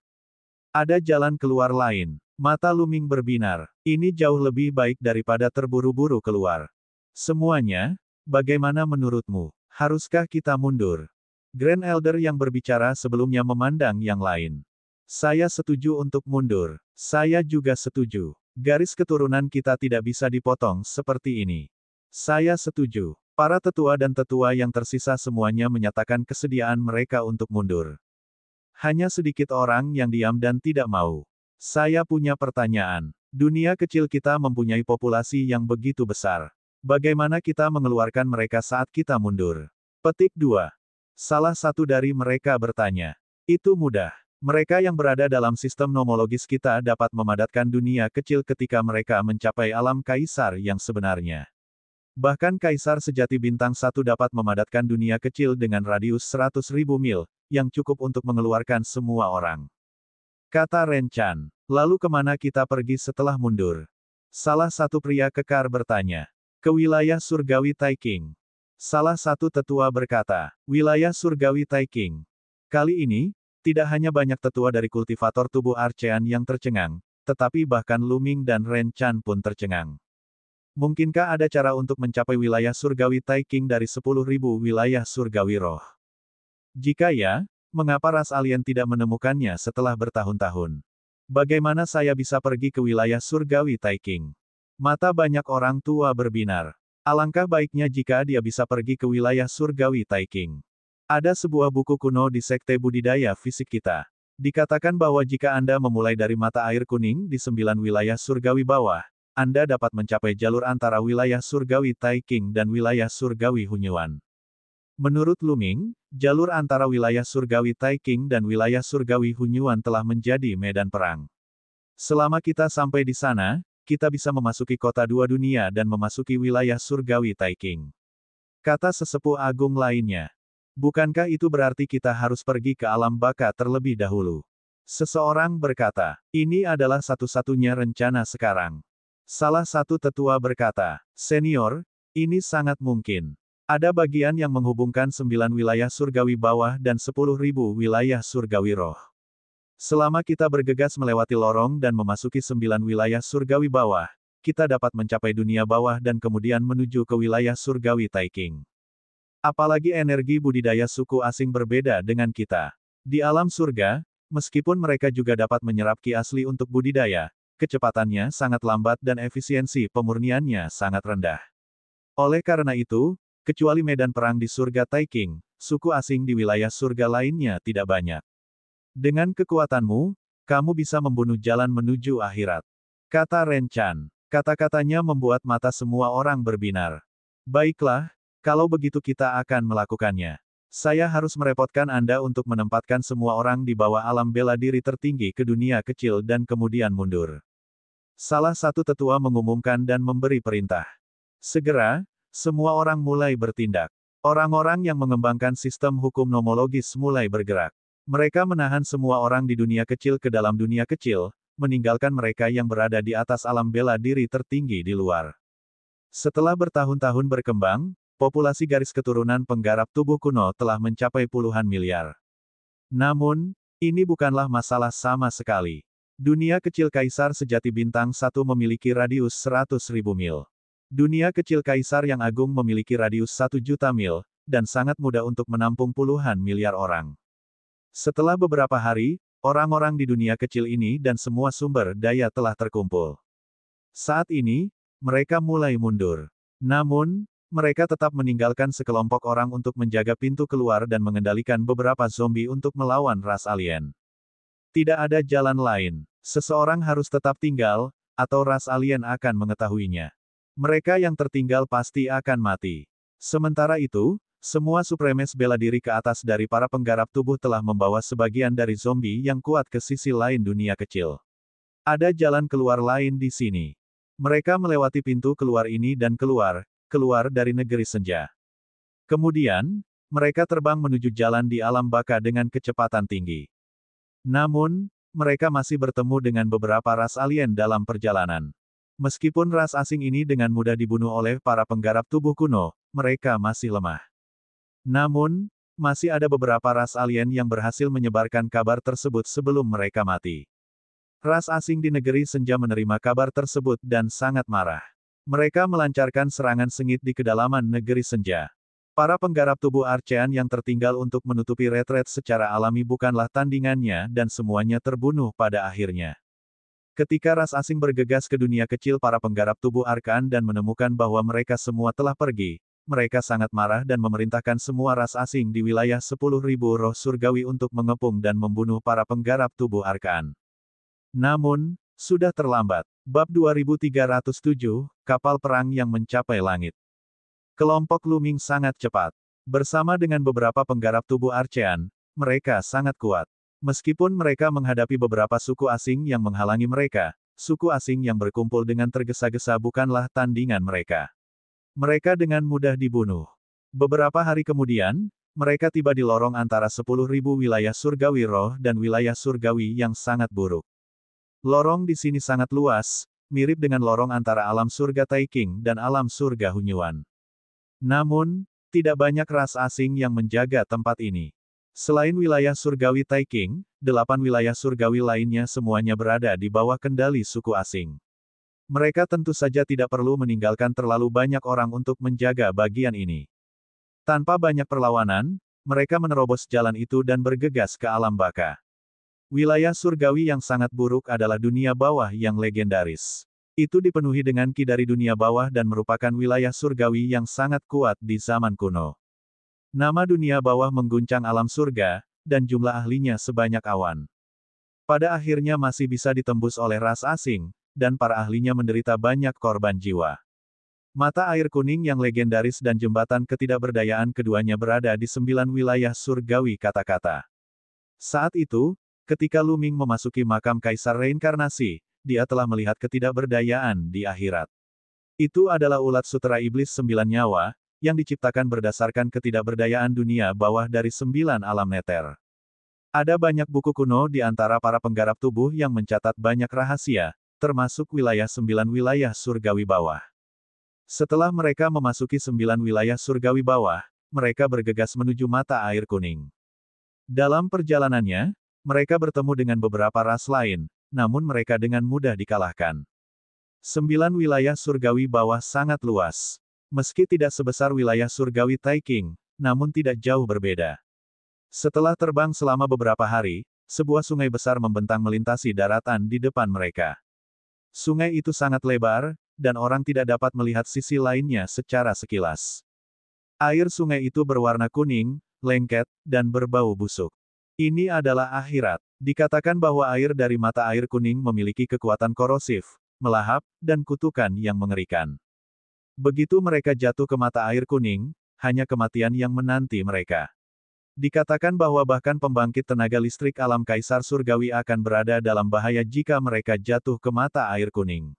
Ada jalan keluar lain. Mata Luming berbinar. Ini jauh lebih baik daripada terburu-buru keluar. Semuanya, bagaimana menurutmu? Haruskah kita mundur? Grand Elder yang berbicara sebelumnya memandang yang lain. Saya setuju untuk mundur. Saya juga setuju. Garis keturunan kita tidak bisa dipotong seperti ini. Saya setuju. Para tetua dan tetua yang tersisa semuanya menyatakan kesediaan mereka untuk mundur. Hanya sedikit orang yang diam dan tidak mau. Saya punya pertanyaan. Dunia kecil kita mempunyai populasi yang begitu besar. Bagaimana kita mengeluarkan mereka saat kita mundur? Petik 2. Salah satu dari mereka bertanya. Itu mudah. Mereka yang berada dalam sistem nomologis kita dapat memadatkan dunia kecil ketika mereka mencapai alam kaisar yang sebenarnya. Bahkan kaisar sejati bintang 1 dapat memadatkan dunia kecil dengan radius 100.000 mil, yang cukup untuk mengeluarkan semua orang. Kata Ren Chan. Lalu kemana kita pergi setelah mundur? Salah satu pria kekar bertanya. Ke wilayah surgawi Taiking. Salah satu tetua berkata, wilayah surgawi Taiking. Kali ini, tidak hanya banyak tetua dari kultivator tubuh Archean yang tercengang, tetapi bahkan Luming dan Ren Chan pun tercengang. Mungkinkah ada cara untuk mencapai wilayah surgawi Taiking dari 10.000 wilayah surgawi roh? Jika ya, mengapa ras alien tidak menemukannya setelah bertahun-tahun? Bagaimana saya bisa pergi ke wilayah surgawi Taiking? Mata banyak orang tua berbinar. Alangkah baiknya jika dia bisa pergi ke wilayah surgawi Taiking. Ada sebuah buku kuno di Sekte Budidaya Fisik kita. Dikatakan bahwa jika Anda memulai dari mata air kuning di 9 wilayah surgawi bawah, Anda dapat mencapai jalur antara wilayah surgawi Taiking dan wilayah surgawi Hunyuan. Menurut Luming, jalur antara wilayah surgawi Taiking dan wilayah surgawi Hunyuan telah menjadi medan perang. Selama kita sampai di sana, kita bisa memasuki kota dua dunia dan memasuki wilayah surgawi Taiking. Kata sesepuh agung lainnya. Bukankah itu berarti kita harus pergi ke alam baka terlebih dahulu? Seseorang berkata, ini adalah satu-satunya rencana sekarang. Salah satu tetua berkata, senior, ini sangat mungkin. Ada bagian yang menghubungkan 9 wilayah surgawi bawah dan 10.000 wilayah surgawi roh. Selama kita bergegas melewati lorong dan memasuki 9 wilayah surgawi bawah, kita dapat mencapai dunia bawah dan kemudian menuju ke wilayah surgawi Taiking. Apalagi energi budidaya suku asing berbeda dengan kita. Di alam surga, meskipun mereka juga dapat menyerap ki asli untuk budidaya, kecepatannya sangat lambat dan efisiensi pemurniannya sangat rendah. Oleh karena itu, kecuali medan perang di surga Taiking, suku asing di wilayah surga lainnya tidak banyak. Dengan kekuatanmu, kamu bisa membunuh jalan menuju akhirat. Kata Ren Chan. Kata-katanya membuat mata semua orang berbinar. Baiklah, kalau begitu kita akan melakukannya. Saya harus merepotkan Anda untuk menempatkan semua orang di bawah alam bela diri tertinggi ke dunia kecil dan kemudian mundur. Salah satu tetua mengumumkan dan memberi perintah. Segera, semua orang mulai bertindak. Orang-orang yang mengembangkan sistem hukum nomologis mulai bergerak. Mereka menahan semua orang di dunia kecil ke dalam dunia kecil, meninggalkan mereka yang berada di atas alam bela diri tertinggi di luar. Setelah bertahun-tahun berkembang, populasi garis keturunan penggarap tubuh kuno telah mencapai puluhan miliar. Namun, ini bukanlah masalah sama sekali. Dunia kecil kaisar sejati bintang 1 memiliki radius 100.000 mil. Dunia kecil kaisar yang agung memiliki radius 1 juta mil, dan sangat mudah untuk menampung puluhan miliar orang. Setelah beberapa hari, orang-orang di dunia kecil ini dan semua sumber daya telah terkumpul. Saat ini, mereka mulai mundur. Namun, mereka tetap meninggalkan sekelompok orang untuk menjaga pintu keluar dan mengendalikan beberapa zombie untuk melawan ras alien. Tidak ada jalan lain. Seseorang harus tetap tinggal, atau ras alien akan mengetahuinya. Mereka yang tertinggal pasti akan mati. Sementara itu, semua supremes bela diri ke atas dari para penggarap tubuh telah membawa sebagian dari zombie yang kuat ke sisi lain dunia kecil. Ada jalan keluar lain di sini. Mereka melewati pintu keluar ini dan keluar dari negeri senja. Kemudian, mereka terbang menuju jalan di alam baka dengan kecepatan tinggi. Namun, mereka masih bertemu dengan beberapa ras alien dalam perjalanan. Meskipun ras asing ini dengan mudah dibunuh oleh para penggarap tubuh kuno, mereka masih lemah. Namun, masih ada beberapa ras alien yang berhasil menyebarkan kabar tersebut sebelum mereka mati. Ras asing di negeri senja menerima kabar tersebut dan sangat marah. Mereka melancarkan serangan sengit di kedalaman negeri senja. Para penggarap tubuh Archean yang tertinggal untuk menutupi retret secara alami bukanlah tandingannya dan semuanya terbunuh pada akhirnya. Ketika ras asing bergegas ke dunia kecil para penggarap tubuh Arkan dan menemukan bahwa mereka semua telah pergi, mereka sangat marah dan memerintahkan semua ras asing di wilayah 10.000 roh surgawi untuk mengepung dan membunuh para penggarap tubuh Arkan. Namun, sudah terlambat. Bab 2307, Kapal Perang yang Mencapai Langit. Kelompok Luming sangat cepat. Bersama dengan beberapa penggarap tubuh Archean, mereka sangat kuat. Meskipun mereka menghadapi beberapa suku asing yang menghalangi mereka, suku asing yang berkumpul dengan tergesa-gesa bukanlah tandingan mereka. Mereka dengan mudah dibunuh. Beberapa hari kemudian, mereka tiba di lorong antara 10.000 wilayah surgawi roh dan wilayah surgawi yang sangat buruk. Lorong di sini sangat luas, mirip dengan lorong antara alam surga Taiking dan alam surga Hunyuan. Namun, tidak banyak ras asing yang menjaga tempat ini. Selain wilayah surgawi Taiking, 8 wilayah surgawi lainnya semuanya berada di bawah kendali suku asing. Mereka tentu saja tidak perlu meninggalkan terlalu banyak orang untuk menjaga bagian ini. Tanpa banyak perlawanan, mereka menerobos jalan itu dan bergegas ke alam baka. Wilayah surgawi yang sangat buruk adalah dunia bawah yang legendaris. Itu dipenuhi dengan ki dari dunia bawah dan merupakan wilayah surgawi yang sangat kuat di zaman kuno. Nama dunia bawah mengguncang alam surga, dan jumlah ahlinya sebanyak awan. Pada akhirnya masih bisa ditembus oleh ras asing, dan para ahlinya menderita banyak korban jiwa. Mata air kuning yang legendaris dan jembatan ketidakberdayaan keduanya berada di 9 wilayah surgawi kata-kata. Saat itu, ketika Luming memasuki makam Kaisar Reinkarnasi, dia telah melihat ketidakberdayaan di akhirat. Itu adalah ulat sutera iblis 9 nyawa, yang diciptakan berdasarkan ketidakberdayaan dunia bawah dari 9 alam neter. Ada banyak buku kuno di antara para penggarap tubuh yang mencatat banyak rahasia, termasuk wilayah 9 wilayah surgawi bawah. Setelah mereka memasuki 9 wilayah surgawi bawah, mereka bergegas menuju mata air kuning. Dalam perjalanannya, mereka bertemu dengan beberapa ras lain, namun mereka dengan mudah dikalahkan. 9 wilayah surgawi bawah sangat luas. Meski tidak sebesar wilayah surgawi Taiking, namun tidak jauh berbeda. Setelah terbang selama beberapa hari, sebuah sungai besar membentang melintasi daratan di depan mereka. Sungai itu sangat lebar, dan orang tidak dapat melihat sisi lainnya secara sekilas. Air sungai itu berwarna kuning, lengket, dan berbau busuk. Ini adalah akhirat. Dikatakan bahwa air dari mata air kuning memiliki kekuatan korosif, melahap, dan kutukan yang mengerikan. Begitu mereka jatuh ke mata air kuning, hanya kematian yang menanti mereka. Dikatakan bahwa bahkan pembangkit tenaga listrik alam Kaisar Surgawi akan berada dalam bahaya jika mereka jatuh ke mata air kuning.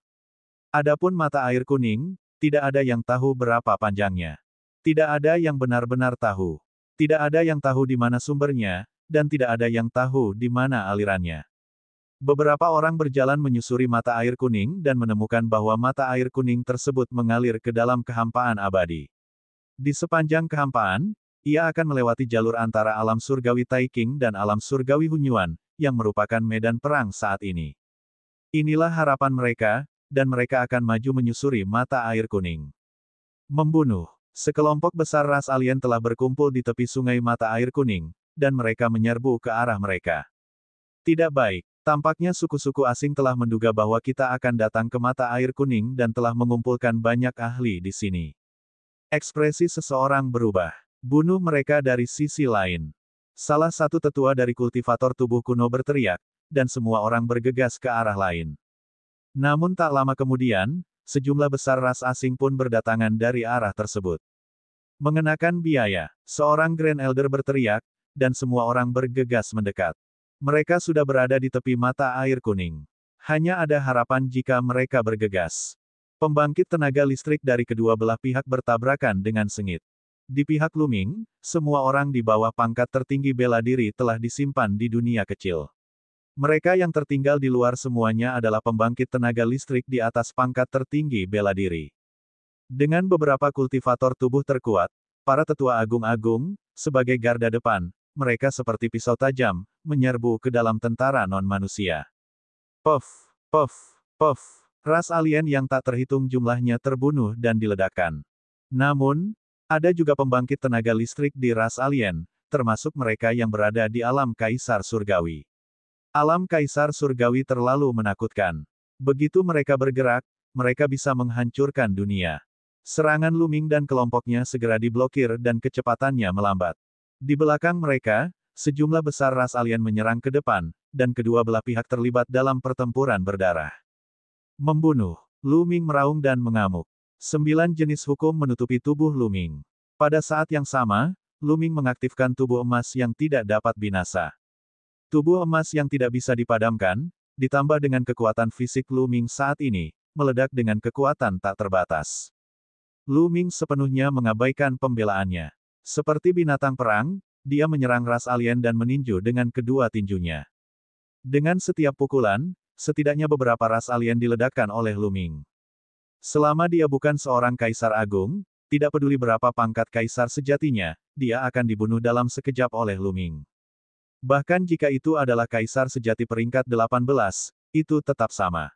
Adapun mata air kuning, tidak ada yang tahu berapa panjangnya. Tidak ada yang benar-benar tahu. Tidak ada yang tahu di mana sumbernya, dan tidak ada yang tahu di mana alirannya. Beberapa orang berjalan menyusuri mata air kuning dan menemukan bahwa mata air kuning tersebut mengalir ke dalam kehampaan abadi. Di sepanjang kehampaan, ia akan melewati jalur antara alam surgawi Taiking dan alam surgawi Hunyuan, yang merupakan medan perang saat ini. Inilah harapan mereka, dan mereka akan maju menyusuri mata air kuning. Membunuh. Sekelompok besar ras alien telah berkumpul di tepi sungai mata air kuning, dan mereka menyerbu ke arah mereka. Tidak baik. Tampaknya suku-suku asing telah menduga bahwa kita akan datang ke mata air kuning dan telah mengumpulkan banyak ahli di sini. Ekspresi seseorang berubah. Bunuh mereka dari sisi lain. Salah satu tetua dari kultivator tubuh kuno berteriak, dan semua orang bergegas ke arah lain. Namun tak lama kemudian, sejumlah besar ras asing pun berdatangan dari arah tersebut. Mengenakan biaya, seorang Grand Elder berteriak, dan semua orang bergegas mendekat. Mereka sudah berada di tepi mata air kuning. Hanya ada harapan jika mereka bergegas. Pembangkit tenaga listrik dari kedua belah pihak bertabrakan dengan sengit. Di pihak Luming, semua orang di bawah pangkat tertinggi bela diri telah disimpan di dunia kecil. Mereka yang tertinggal di luar semuanya adalah pembangkit tenaga listrik di atas pangkat tertinggi bela diri. Dengan beberapa kultivator tubuh terkuat, para tetua agung-agung, sebagai garda depan, mereka seperti pisau tajam, menyerbu ke dalam tentara non-manusia. Puff, puff, puff. Ras alien yang tak terhitung jumlahnya terbunuh dan diledakkan. Namun, ada juga pembangkit tenaga listrik di ras alien, termasuk mereka yang berada di alam Kaisar Surgawi. Alam Kaisar Surgawi terlalu menakutkan. Begitu mereka bergerak, mereka bisa menghancurkan dunia. Serangan Luming dan kelompoknya segera diblokir dan kecepatannya melambat. Di belakang mereka, sejumlah besar ras alien menyerang ke depan, dan kedua belah pihak terlibat dalam pertempuran berdarah. Membunuh. Luming meraung dan mengamuk. 9 jenis hukum menutupi tubuh Luming. Pada saat yang sama, Luming mengaktifkan tubuh emas yang tidak dapat binasa. Tubuh emas yang tidak bisa dipadamkan, ditambah dengan kekuatan fisik Luming saat ini, meledak dengan kekuatan tak terbatas. Luming sepenuhnya mengabaikan pembelaannya. Seperti binatang perang, dia menyerang ras alien dan meninju dengan kedua tinjunya. Dengan setiap pukulan, setidaknya beberapa ras alien diledakkan oleh Luming. Selama dia bukan seorang kaisar agung, tidak peduli berapa pangkat kaisar sejatinya, dia akan dibunuh dalam sekejap oleh Luming. Bahkan jika itu adalah kaisar sejati peringkat 18, itu tetap sama.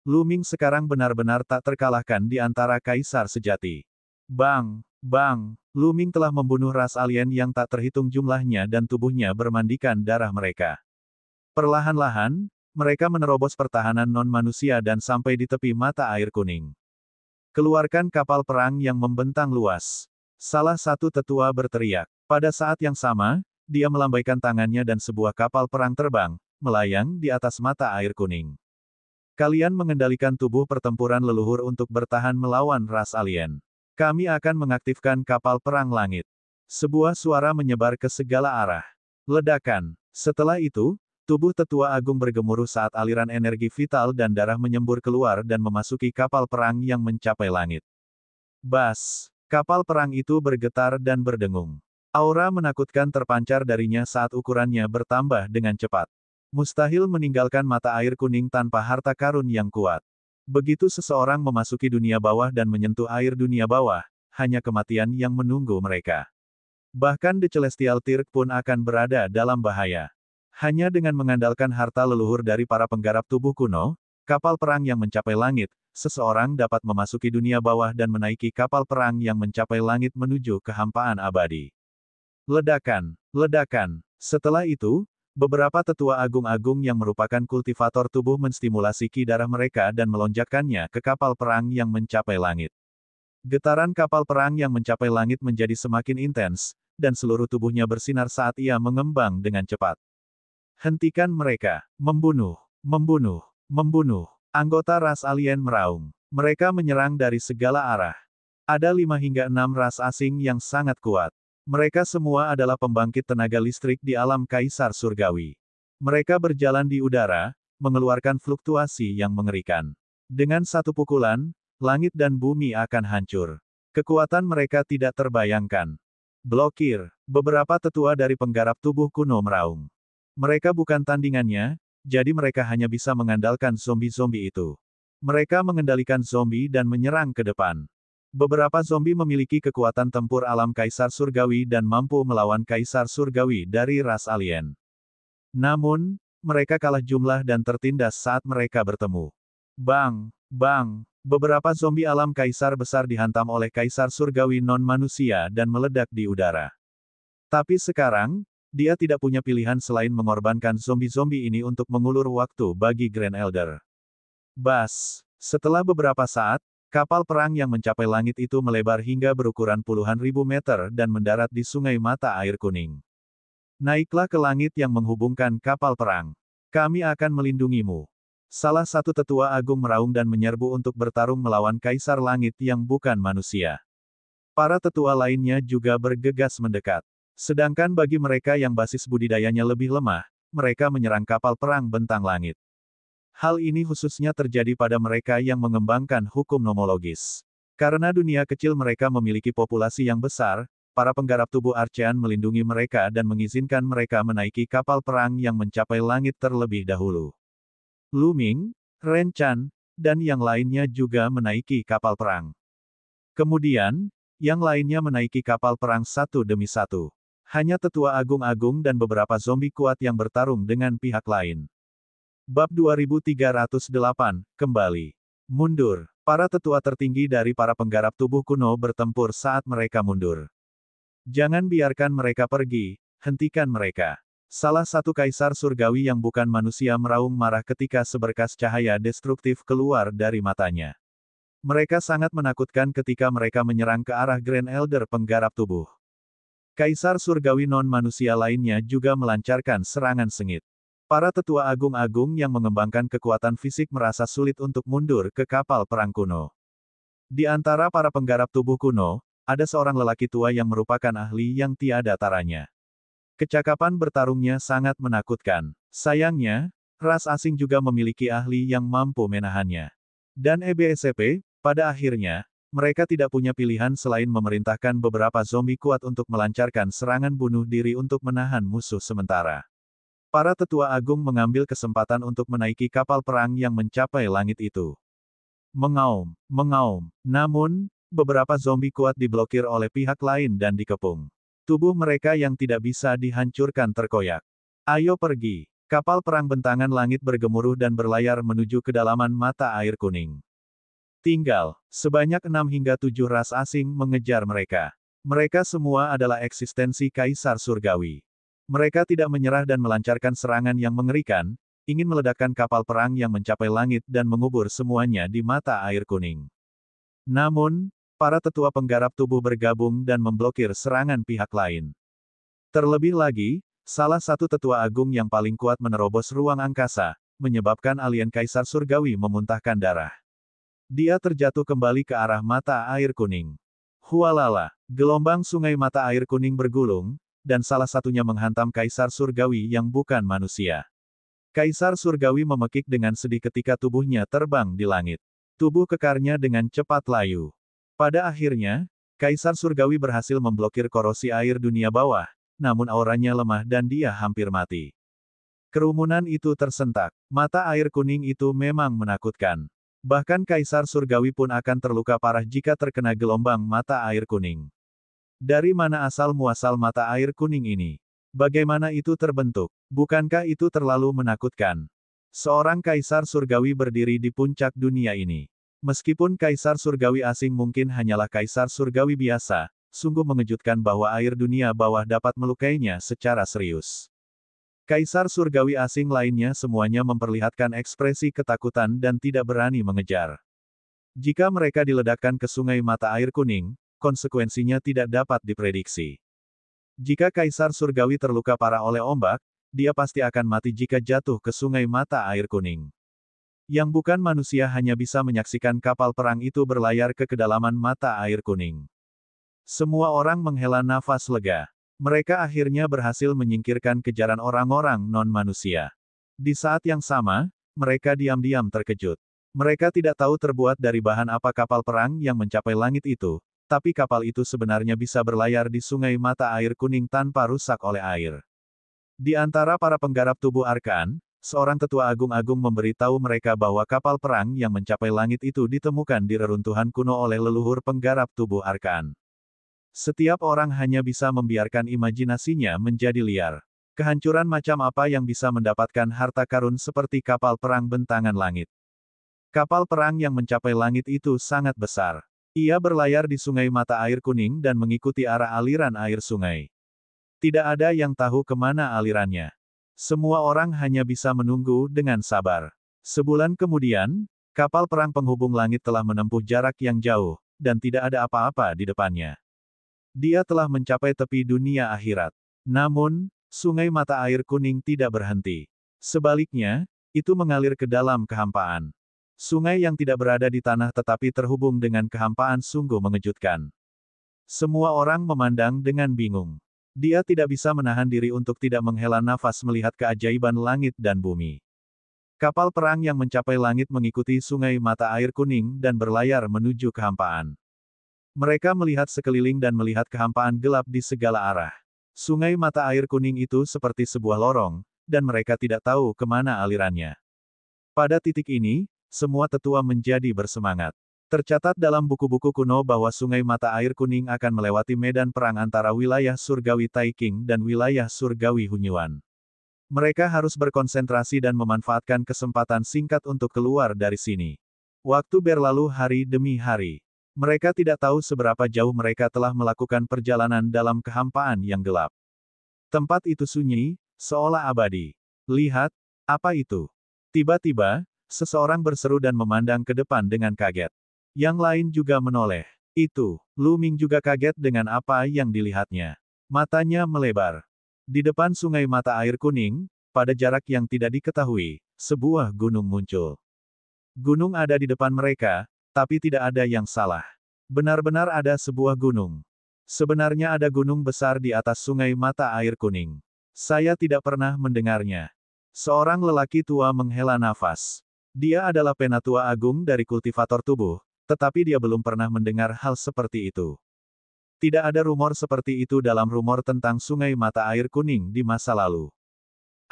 Luming sekarang benar-benar tak terkalahkan di antara kaisar sejati. Bang, bang, Luming telah membunuh ras alien yang tak terhitung jumlahnya dan tubuhnya bermandikan darah mereka. Perlahan-lahan, mereka menerobos pertahanan non-manusia dan sampai di tepi mata air kuning. Keluarkan kapal perang yang membentang luas. Salah satu tetua berteriak. Pada saat yang sama, dia melambaikan tangannya dan sebuah kapal perang terbang, melayang di atas mata air kuning. Kalian mengendalikan tubuh pertempuran leluhur untuk bertahan melawan ras alien. Kami akan mengaktifkan kapal perang langit. Sebuah suara menyebar ke segala arah. Ledakan. Setelah itu, tubuh tetua agung bergemuruh saat aliran energi vital dan darah menyembur keluar dan memasuki kapal perang yang mencapai langit. Bas! Kapal perang itu bergetar dan berdengung. Aura menakutkan terpancar darinya saat ukurannya bertambah dengan cepat. Mustahil meninggalkan mata air kuning tanpa harta karun yang kuat. Begitu seseorang memasuki dunia bawah dan menyentuh air dunia bawah, hanya kematian yang menunggu mereka. Bahkan The Celestial Tirk pun akan berada dalam bahaya. Hanya dengan mengandalkan harta leluhur dari para penggarap tubuh kuno, kapal perang yang mencapai langit, seseorang dapat memasuki dunia bawah dan menaiki kapal perang yang mencapai langit menuju kehampaan abadi. Ledakan, ledakan. Setelah itu, beberapa tetua agung-agung yang merupakan kultivator tubuh menstimulasi ki darah mereka dan melonjakkannya ke kapal perang yang mencapai langit. Getaran kapal perang yang mencapai langit menjadi semakin intens, dan seluruh tubuhnya bersinar saat ia mengembang dengan cepat. Hentikan mereka. Membunuh. Membunuh. Membunuh. Anggota ras alien meraung. Mereka menyerang dari segala arah. Ada 5 hingga 6 ras asing yang sangat kuat. Mereka semua adalah pembangkit tenaga listrik di alam Kaisar Surgawi. Mereka berjalan di udara, mengeluarkan fluktuasi yang mengerikan. Dengan satu pukulan, langit dan bumi akan hancur. Kekuatan mereka tidak terbayangkan. Blokir. Beberapa tetua dari penggarap tubuh kuno meraung. Mereka bukan tandingannya, jadi mereka hanya bisa mengandalkan zombie-zombie itu. Mereka mengendalikan zombie dan menyerang ke depan. Beberapa zombie memiliki kekuatan tempur alam Kaisar Surgawi dan mampu melawan Kaisar Surgawi dari ras alien. Namun, mereka kalah jumlah dan tertindas saat mereka bertemu. Bang! Bang! Beberapa zombie alam Kaisar besar dihantam oleh Kaisar Surgawi non-manusia dan meledak di udara. Tapi sekarang, dia tidak punya pilihan selain mengorbankan zombie-zombie ini untuk mengulur waktu bagi Grand Elder. Bas! Setelah beberapa saat, kapal perang yang mencapai langit itu melebar hingga berukuran puluhan ribu meter dan mendarat di sungai mata air kuning. Naiklah ke langit yang menghubungkan kapal perang. Kami akan melindungimu. Salah satu tetua agung meraung dan menyerbu untuk bertarung melawan Kaisar Langit yang bukan manusia. Para tetua lainnya juga bergegas mendekat. Sedangkan bagi mereka yang basis budidayanya lebih lemah, mereka menyerang kapal perang bentang langit. Hal ini khususnya terjadi pada mereka yang mengembangkan hukum nomologis. Karena dunia kecil mereka memiliki populasi yang besar, para penggarap tubuh Archean melindungi mereka dan mengizinkan mereka menaiki kapal perang yang mencapai langit terlebih dahulu. Luming, Ren Chan, dan yang lainnya juga menaiki kapal perang. Kemudian, Yang lainnya menaiki kapal perang satu demi satu. Hanya tetua agung-agung dan beberapa zombie kuat yang bertarung dengan pihak lain. Bab 2308, kembali. Mundur. Para tetua tertinggi dari para penggarap tubuh kuno bertempur saat mereka mundur. Jangan biarkan mereka pergi, hentikan mereka. Salah satu kaisar surgawi yang bukan manusia meraung marah ketika seberkas cahaya destruktif keluar dari matanya. Mereka sangat menakutkan ketika mereka menyerang ke arah Grand Elder penggarap tubuh. Kaisar surgawi non-manusia lainnya juga melancarkan serangan sengit. Para tetua agung-agung yang mengembangkan kekuatan fisik merasa sulit untuk mundur ke kapal perang kuno. Di antara para penggarap tubuh kuno, ada seorang lelaki tua yang merupakan ahli yang tiada taranya. Kecakapan bertarungnya sangat menakutkan. Sayangnya, ras asing juga memiliki ahli yang mampu menahannya. Dan EBSCP, pada akhirnya, mereka tidak punya pilihan selain memerintahkan beberapa zombie kuat untuk melancarkan serangan bunuh diri untuk menahan musuh sementara. Para tetua agung mengambil kesempatan untuk menaiki kapal perang yang mencapai langit itu. Mengaum, mengaum. Namun, beberapa zombie kuat diblokir oleh pihak lain dan dikepung. Tubuh mereka yang tidak bisa dihancurkan terkoyak. Ayo pergi. Kapal perang bentangan langit bergemuruh dan berlayar menuju kedalaman mata air kuning. Tinggal, sebanyak 6 hingga 7 ras asing mengejar mereka. Mereka semua adalah eksistensi kaisar surgawi. Mereka tidak menyerah dan melancarkan serangan yang mengerikan, ingin meledakkan kapal perang yang mencapai langit dan mengubur semuanya di mata air kuning. Namun, para tetua penggarap tubuh bergabung dan memblokir serangan pihak lain. Terlebih lagi, salah satu tetua agung yang paling kuat menerobos ruang angkasa, menyebabkan alien kaisar surgawi memuntahkan darah. Dia terjatuh kembali ke arah mata air kuning. Hualala, gelombang sungai mata air kuning bergulung, dan salah satunya menghantam kaisar surgawi yang bukan manusia. Kaisar surgawi memekik dengan sedih ketika tubuhnya terbang di langit. Tubuh kekarnya dengan cepat layu. Pada akhirnya, kaisar surgawi berhasil memblokir korosi air dunia bawah, namun auranya lemah dan dia hampir mati. Kerumunan itu tersentak. Mata air kuning itu memang menakutkan. Bahkan kaisar surgawi pun akan terluka parah jika terkena gelombang mata air kuning. Dari mana asal-muasal mata air kuning ini? Bagaimana itu terbentuk? Bukankah itu terlalu menakutkan? Seorang kaisar surgawi berdiri di puncak dunia ini. Meskipun kaisar surgawi asing mungkin hanyalah kaisar surgawi biasa, sungguh mengejutkan bahwa air dunia bawah dapat melukainya secara serius. Kaisar surgawi asing lainnya semuanya memperlihatkan ekspresi ketakutan dan tidak berani mengejar. Jika mereka diledakkan ke sungai mata air kuning, konsekuensinya tidak dapat diprediksi. Jika kaisar surgawi terluka parah oleh ombak, dia pasti akan mati jika jatuh ke sungai mata air kuning. Yang bukan manusia hanya bisa menyaksikan kapal perang itu berlayar ke kedalaman mata air kuning. Semua orang menghela nafas lega. Mereka akhirnya berhasil menyingkirkan kejaran orang-orang non-manusia. Di saat yang sama, mereka diam-diam terkejut. Mereka tidak tahu terbuat dari bahan apa kapal perang yang mencapai langit itu, tapi kapal itu sebenarnya bisa berlayar di sungai mata air kuning tanpa rusak oleh air. Di antara para penggarap tubuh Arkan, seorang tetua agung-agung memberitahu mereka bahwa kapal perang yang mencapai langit itu ditemukan di reruntuhan kuno oleh leluhur penggarap tubuh Arkan. Setiap orang hanya bisa membiarkan imajinasinya menjadi liar. Kehancuran macam apa yang bisa mendapatkan harta karun seperti kapal perang bentangan langit? Kapal perang yang mencapai langit itu sangat besar. Ia berlayar di sungai mata air kuning dan mengikuti arah aliran air sungai. Tidak ada yang tahu kemana alirannya. Semua orang hanya bisa menunggu dengan sabar. Sebulan kemudian, kapal perang penghubung langit telah menempuh jarak yang jauh, dan tidak ada apa-apa di depannya. Dia telah mencapai tepi dunia akhirat. Namun, sungai mata air kuning tidak berhenti. Sebaliknya, itu mengalir ke dalam kehampaan. Sungai yang tidak berada di tanah tetapi terhubung dengan kehampaan sungguh mengejutkan. Semua orang memandang dengan bingung. Dia tidak bisa menahan diri untuk tidak menghela nafas melihat keajaiban langit dan bumi. Kapal perang yang mencapai langit mengikuti sungai mata air kuning dan berlayar menuju kehampaan. Mereka melihat sekeliling dan melihat kehampaan gelap di segala arah. Sungai mata air kuning itu seperti sebuah lorong, dan mereka tidak tahu kemana alirannya. Pada titik ini, semua tetua menjadi bersemangat. Tercatat dalam buku-buku kuno bahwa Sungai Mata Air Kuning akan melewati medan perang antara wilayah surgawi Taiking dan wilayah surgawi Hunyuan. Mereka harus berkonsentrasi dan memanfaatkan kesempatan singkat untuk keluar dari sini. Waktu berlalu hari demi hari. Mereka tidak tahu seberapa jauh mereka telah melakukan perjalanan dalam kehampaan yang gelap. Tempat itu sunyi, seolah abadi. Lihat, apa itu? Tiba-tiba, seseorang berseru dan memandang ke depan dengan kaget. Yang lain juga menoleh. Itu, Lu Ming juga kaget dengan apa yang dilihatnya. Matanya melebar. Di depan Sungai Mata Air Kuning, pada jarak yang tidak diketahui, sebuah gunung muncul. Gunung ada di depan mereka, tapi tidak ada yang salah. Benar-benar ada sebuah gunung. Sebenarnya ada gunung besar di atas Sungai Mata Air Kuning. Saya tidak pernah mendengarnya. Seorang lelaki tua menghela nafas. Dia adalah penatua agung dari kultivator tubuh, tetapi dia belum pernah mendengar hal seperti itu. Tidak ada rumor seperti itu dalam rumor tentang Sungai Mata Air Kuning di masa lalu.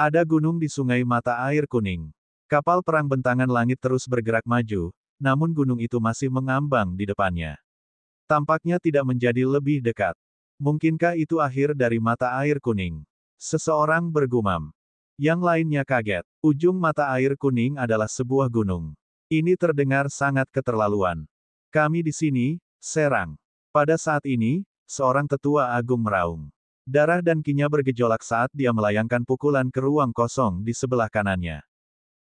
Ada gunung di Sungai Mata Air Kuning. Kapal perang bentangan langit terus bergerak maju, namun gunung itu masih mengambang di depannya. Tampaknya tidak menjadi lebih dekat. Mungkinkah itu akhir dari Mata Air Kuning? Seseorang bergumam. Yang lainnya kaget. Ujung Mata Air Kuning adalah sebuah gunung. Ini terdengar sangat keterlaluan. Kami di sini, serang. Pada saat ini, seorang tetua agung meraung. Darah dan kinya bergejolak saat dia melayangkan pukulan ke ruang kosong di sebelah kanannya.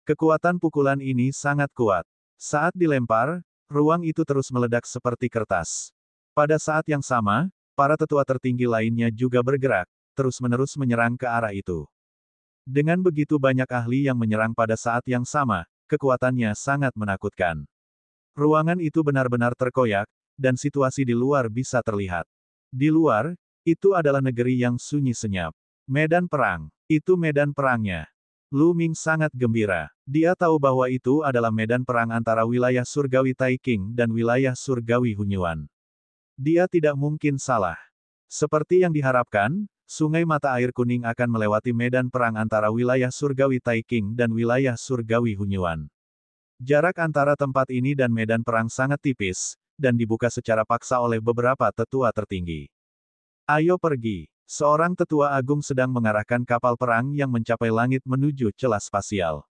Kekuatan pukulan ini sangat kuat. Saat dilempar, ruang itu terus meledak seperti kertas. Pada saat yang sama, para tetua tertinggi lainnya juga bergerak, terus-menerus menyerang ke arah itu. Dengan begitu banyak ahli yang menyerang pada saat yang sama, kekuatannya sangat menakutkan. Ruangan itu benar-benar terkoyak, dan situasi di luar bisa terlihat. Di luar, itu adalah negeri yang sunyi senyap. Medan perang. Itu medan perangnya. Lu Ming sangat gembira. Dia tahu bahwa itu adalah medan perang antara wilayah surgawi Taiking dan wilayah surgawi Hunyuan. Dia tidak mungkin salah. Seperti yang diharapkan, Sungai Mata Air Kuning akan melewati medan perang antara wilayah surgawi Taiking dan wilayah surgawi Hunyuan. Jarak antara tempat ini dan medan perang sangat tipis, dan dibuka secara paksa oleh beberapa tetua tertinggi. Ayo pergi. Seorang tetua agung sedang mengarahkan kapal perang yang mencapai langit menuju celah spasial.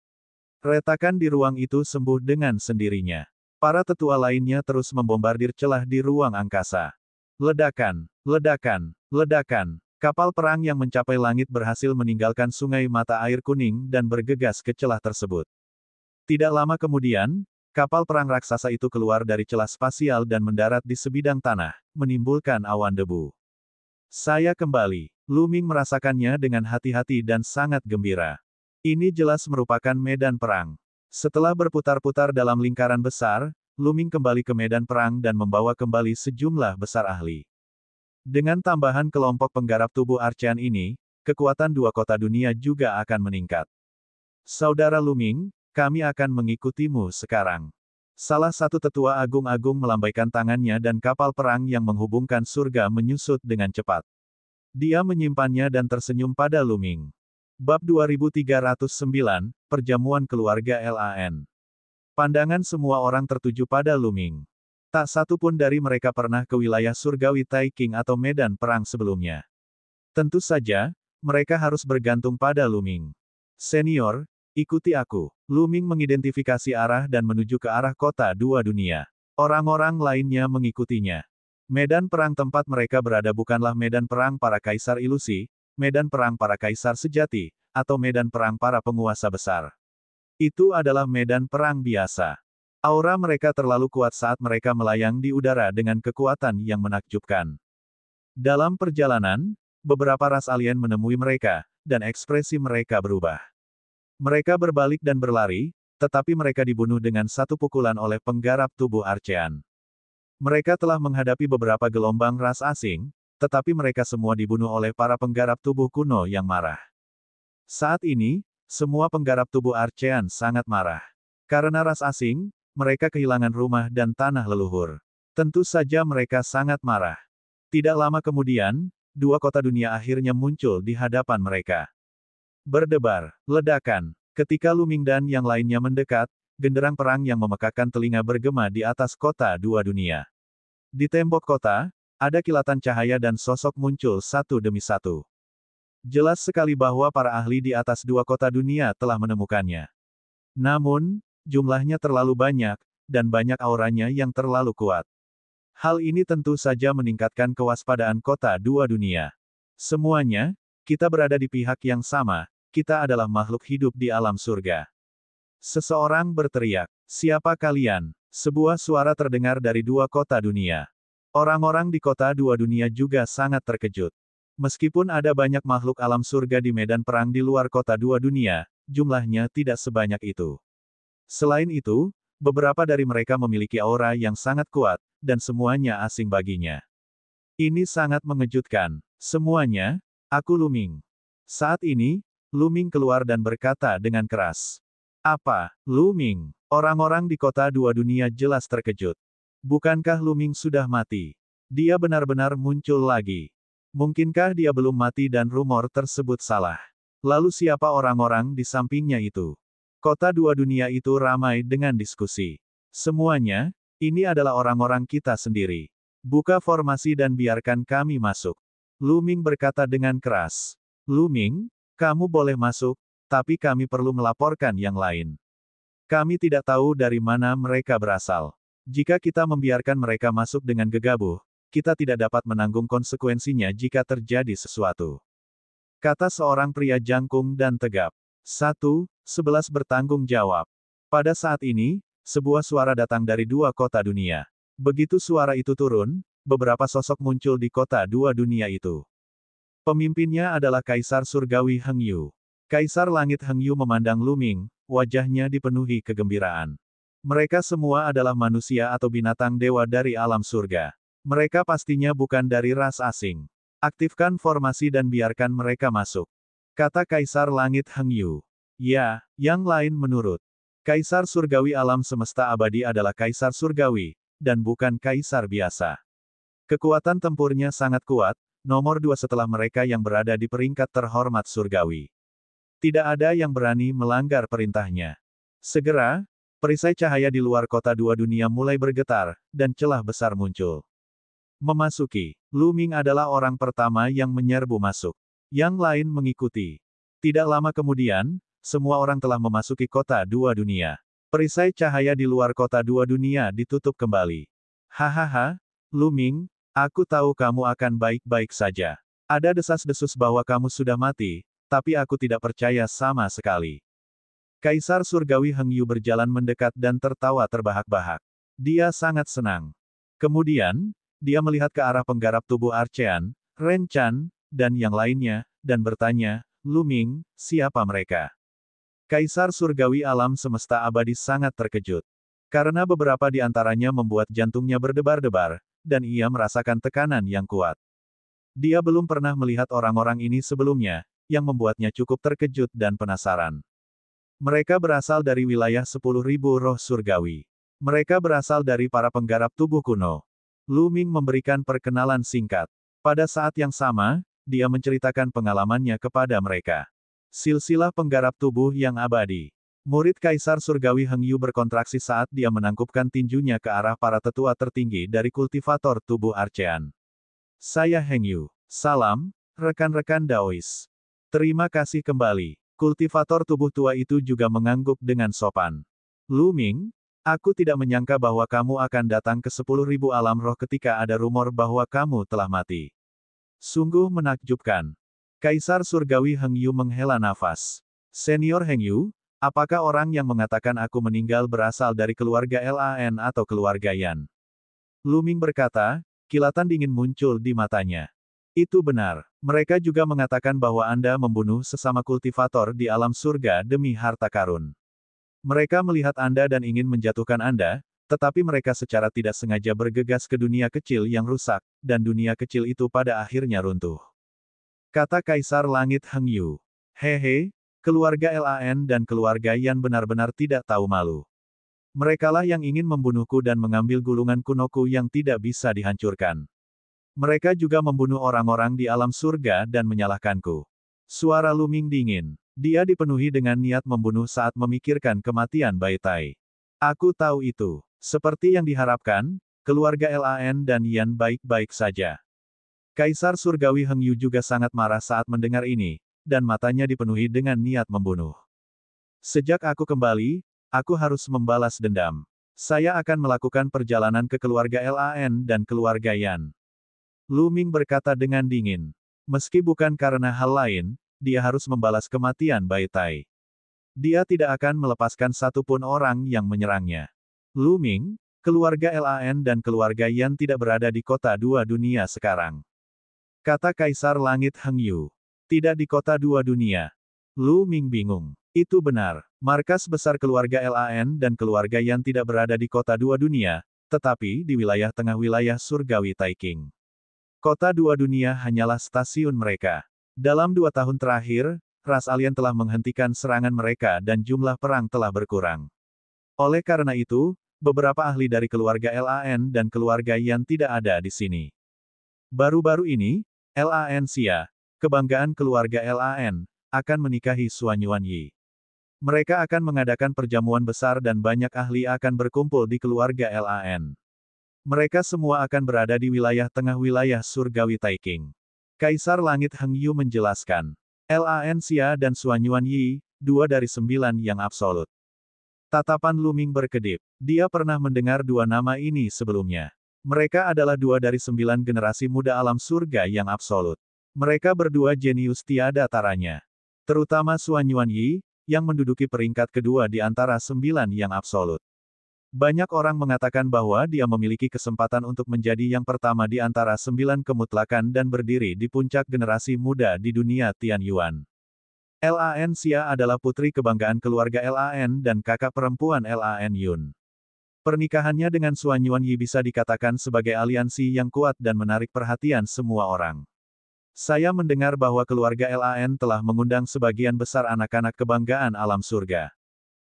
Retakan di ruang itu sembuh dengan sendirinya. Para tetua lainnya terus membombardir celah di ruang angkasa. Ledakan, ledakan, ledakan. Kapal perang yang mencapai langit berhasil meninggalkan Sungai Mata Air Kuning dan bergegas ke celah tersebut. Tidak lama kemudian, kapal perang raksasa itu keluar dari celah spasial dan mendarat di sebidang tanah, menimbulkan awan debu. Saya kembali. Lu Ming merasakannya dengan hati-hati dan sangat gembira. Ini jelas merupakan medan perang. Setelah berputar-putar dalam lingkaran besar, Lu Ming kembali ke medan perang dan membawa kembali sejumlah besar ahli. Dengan tambahan kelompok penggarap tubuh Archean ini, kekuatan dua kota dunia juga akan meningkat. Saudara Lu Ming, kami akan mengikutimu sekarang. Salah satu tetua agung-agung melambaikan tangannya dan kapal perang yang menghubungkan surga menyusut dengan cepat. Dia menyimpannya dan tersenyum pada Lu Ming. Bab 2309, Perjamuan Keluarga LAN. Pandangan semua orang tertuju pada Lu Ming. Tak satu pun dari mereka pernah ke wilayah surgawi Taiking atau medan perang sebelumnya. Tentu saja, mereka harus bergantung pada Lu Ming. Senior, ikuti aku. Lu Ming mengidentifikasi arah dan menuju ke arah kota dua dunia. Orang-orang lainnya mengikutinya. Medan perang tempat mereka berada bukanlah medan perang para kaisar ilusi, medan perang para kaisar sejati, atau medan perang para penguasa besar. Itu adalah medan perang biasa. Aura mereka terlalu kuat saat mereka melayang di udara dengan kekuatan yang menakjubkan. Dalam perjalanan, beberapa ras alien menemui mereka, dan ekspresi mereka berubah. Mereka berbalik dan berlari, tetapi mereka dibunuh dengan satu pukulan oleh penggarap tubuh Archean. Mereka telah menghadapi beberapa gelombang ras asing, tetapi mereka semua dibunuh oleh para penggarap tubuh kuno yang marah. Saat ini, semua penggarap tubuh Archean sangat marah. Karena ras asing, mereka kehilangan rumah dan tanah leluhur. Tentu saja mereka sangat marah. Tidak lama kemudian, dua kota dunia akhirnya muncul di hadapan mereka. Berdebar, ledakan. Ketika Lu Ming dan yang lainnya mendekat, genderang perang yang memekakkan telinga bergema di atas kota dua dunia. Di tembok kota, ada kilatan cahaya dan sosok muncul satu demi satu. Jelas sekali bahwa para ahli di atas dua kota dunia telah menemukannya. Namun, jumlahnya terlalu banyak, dan banyak auranya yang terlalu kuat. Hal ini tentu saja meningkatkan kewaspadaan kota dua dunia. Semuanya, kita berada di pihak yang sama, kita adalah makhluk hidup di alam surga. Seseorang berteriak, "Siapa kalian?" Sebuah suara terdengar dari dua kota dunia. Orang-orang di kota dua dunia juga sangat terkejut. Meskipun ada banyak makhluk alam surga di medan perang di luar kota dua dunia, jumlahnya tidak sebanyak itu. Selain itu, beberapa dari mereka memiliki aura yang sangat kuat, dan semuanya asing baginya. Ini sangat mengejutkan. Semuanya, aku Luming. Saat ini, Luming keluar dan berkata dengan keras. Apa, Luming? Orang-orang di kota dua dunia jelas terkejut. Bukankah Luming sudah mati? Dia benar-benar muncul lagi. Mungkinkah dia belum mati dan rumor tersebut salah? Lalu siapa orang-orang di sampingnya itu? Kota dua dunia itu ramai dengan diskusi. Semuanya, ini adalah orang-orang kita sendiri. Buka formasi dan biarkan kami masuk. Luming berkata dengan keras. Luming, kamu boleh masuk, tapi kami perlu melaporkan yang lain. Kami tidak tahu dari mana mereka berasal. Jika kita membiarkan mereka masuk dengan gegabah, kita tidak dapat menanggung konsekuensinya jika terjadi sesuatu. Kata seorang pria jangkung dan tegap. 11 bertanggung jawab. Pada saat ini, sebuah suara datang dari dua kota dunia. Begitu suara itu turun, beberapa sosok muncul di kota dua dunia itu. Pemimpinnya adalah Kaisar Surgawi Heng Yu. Kaisar Langit Heng Yu memandang Luming, wajahnya dipenuhi kegembiraan. Mereka semua adalah manusia atau binatang dewa dari alam surga. Mereka pastinya bukan dari ras asing. Aktifkan formasi dan biarkan mereka masuk. Kata Kaisar Langit Heng Yu. Ya, yang lain menurut. Kaisar Surgawi alam semesta abadi adalah Kaisar Surgawi, dan bukan Kaisar biasa. Kekuatan tempurnya sangat kuat, nomor 2 setelah mereka yang berada di peringkat terhormat surgawi. Tidak ada yang berani melanggar perintahnya. Segera, perisai cahaya di luar kota dua dunia mulai bergetar, dan celah besar muncul. Memasuki, Luming adalah orang pertama yang menyerbu masuk. Yang lain mengikuti. Tidak lama kemudian, semua orang telah memasuki kota dua dunia. Perisai cahaya di luar kota dua dunia ditutup kembali. Hahaha, Luming, aku tahu kamu akan baik-baik saja. Ada desas-desus bahwa kamu sudah mati, tapi aku tidak percaya sama sekali. Kaisar Surgawi Heng Yu berjalan mendekat dan tertawa terbahak-bahak. Dia sangat senang. Kemudian, dia melihat ke arah penggarap tubuh Archean, Ren Chan, dan yang lainnya, dan bertanya, Luming, siapa mereka? Kaisar Surgawi alam semesta abadi sangat terkejut. Karena beberapa di antaranya membuat jantungnya berdebar-debar, dan ia merasakan tekanan yang kuat. Dia belum pernah melihat orang-orang ini sebelumnya, yang membuatnya cukup terkejut dan penasaran. Mereka berasal dari wilayah 10.000 roh surgawi. Mereka berasal dari para penggarap tubuh kuno. Luming memberikan perkenalan singkat. Pada saat yang sama, dia menceritakan pengalamannya kepada mereka. Silsilah penggarap tubuh yang abadi. Murid Kaisar Surgawi Heng Yu berkontraksi saat dia menangkupkan tinjunya ke arah para tetua tertinggi dari kultivator tubuh Archean. Saya Heng Yu. Salam, rekan-rekan Daois. Terima kasih kembali. Kultivator tubuh tua itu juga mengangguk dengan sopan. Luming, aku tidak menyangka bahwa kamu akan datang ke 10.000 alam roh ketika ada rumor bahwa kamu telah mati. Sungguh menakjubkan. Kaisar Surgawi Heng Yu menghela nafas. Senior Heng Yu, apakah orang yang mengatakan aku meninggal berasal dari keluarga Lan atau keluarga Yan? Luming berkata, kilatan dingin muncul di matanya. Itu benar. Mereka juga mengatakan bahwa Anda membunuh sesama kultivator di alam surga demi harta karun. Mereka melihat Anda dan ingin menjatuhkan Anda, tetapi mereka secara tidak sengaja bergegas ke dunia kecil yang rusak, dan dunia kecil itu pada akhirnya runtuh. Kata Kaisar Langit Heng Yu. Hehe, keluarga Lan dan keluarga Yan benar-benar tidak tahu malu. Merekalah yang ingin membunuhku dan mengambil gulungan kunoku yang tidak bisa dihancurkan. Mereka juga membunuh orang-orang di alam surga dan menyalahkanku. Suara Luming dingin. Dia dipenuhi dengan niat membunuh saat memikirkan kematian Bai Tai. Aku tahu itu. Seperti yang diharapkan, keluarga Lan dan Yan baik-baik saja. Kaisar Surgawi Heng Yu juga sangat marah saat mendengar ini, dan matanya dipenuhi dengan niat membunuh. Sejak aku kembali, aku harus membalas dendam. Saya akan melakukan perjalanan ke keluarga Lan dan keluarga Yan. Lu Ming berkata dengan dingin. Meski bukan karena hal lain, dia harus membalas kematian Bai Tai. Dia tidak akan melepaskan satupun orang yang menyerangnya. Lu Ming, keluarga Lan dan keluarga Yan tidak berada di kota dua dunia sekarang. Kata Kaisar Langit Heng Yu. Tidak di kota dua dunia. Lu Ming bingung. Itu benar. Markas besar keluarga Lan dan keluarga Yan tidak berada di kota dua dunia, tetapi di wilayah tengah wilayah surgawi Taiking. Kota dua dunia hanyalah stasiun mereka. Dalam 2 tahun terakhir, ras alien telah menghentikan serangan mereka dan jumlah perang telah berkurang. Oleh karena itu, beberapa ahli dari keluarga Lan dan keluarga Yan tidak ada di sini. Baru-baru ini, Lan Xia, kebanggaan keluarga Lan, akan menikahi Suan Yuanyi. Mereka akan mengadakan perjamuan besar dan banyak ahli akan berkumpul di keluarga Lan. Mereka semua akan berada di wilayah tengah wilayah surgawi Taiking. Kaisar Langit Heng Yu menjelaskan. Lan Xia dan Suan Yuanyi, 2 dari 9 yang absolut. Tatapan Lu Ming berkedip. Dia pernah mendengar 2 nama ini sebelumnya. Mereka adalah 2 dari 9 generasi muda alam surga yang absolut. Mereka berdua jenius tiada taranya. Terutama Suan Yuanyi, yang menduduki peringkat kedua di antara 9 yang absolut. Banyak orang mengatakan bahwa dia memiliki kesempatan untuk menjadi yang pertama di antara 9 kemutlakan dan berdiri di puncak generasi muda di dunia Tian Yuan. Lan Xia adalah putri kebanggaan keluarga Lan dan kakak perempuan Lan Yun. Pernikahannya dengan Suan Yuanyi bisa dikatakan sebagai aliansi yang kuat dan menarik perhatian semua orang. Saya mendengar bahwa keluarga Lan telah mengundang sebagian besar anak-anak kebanggaan alam surga.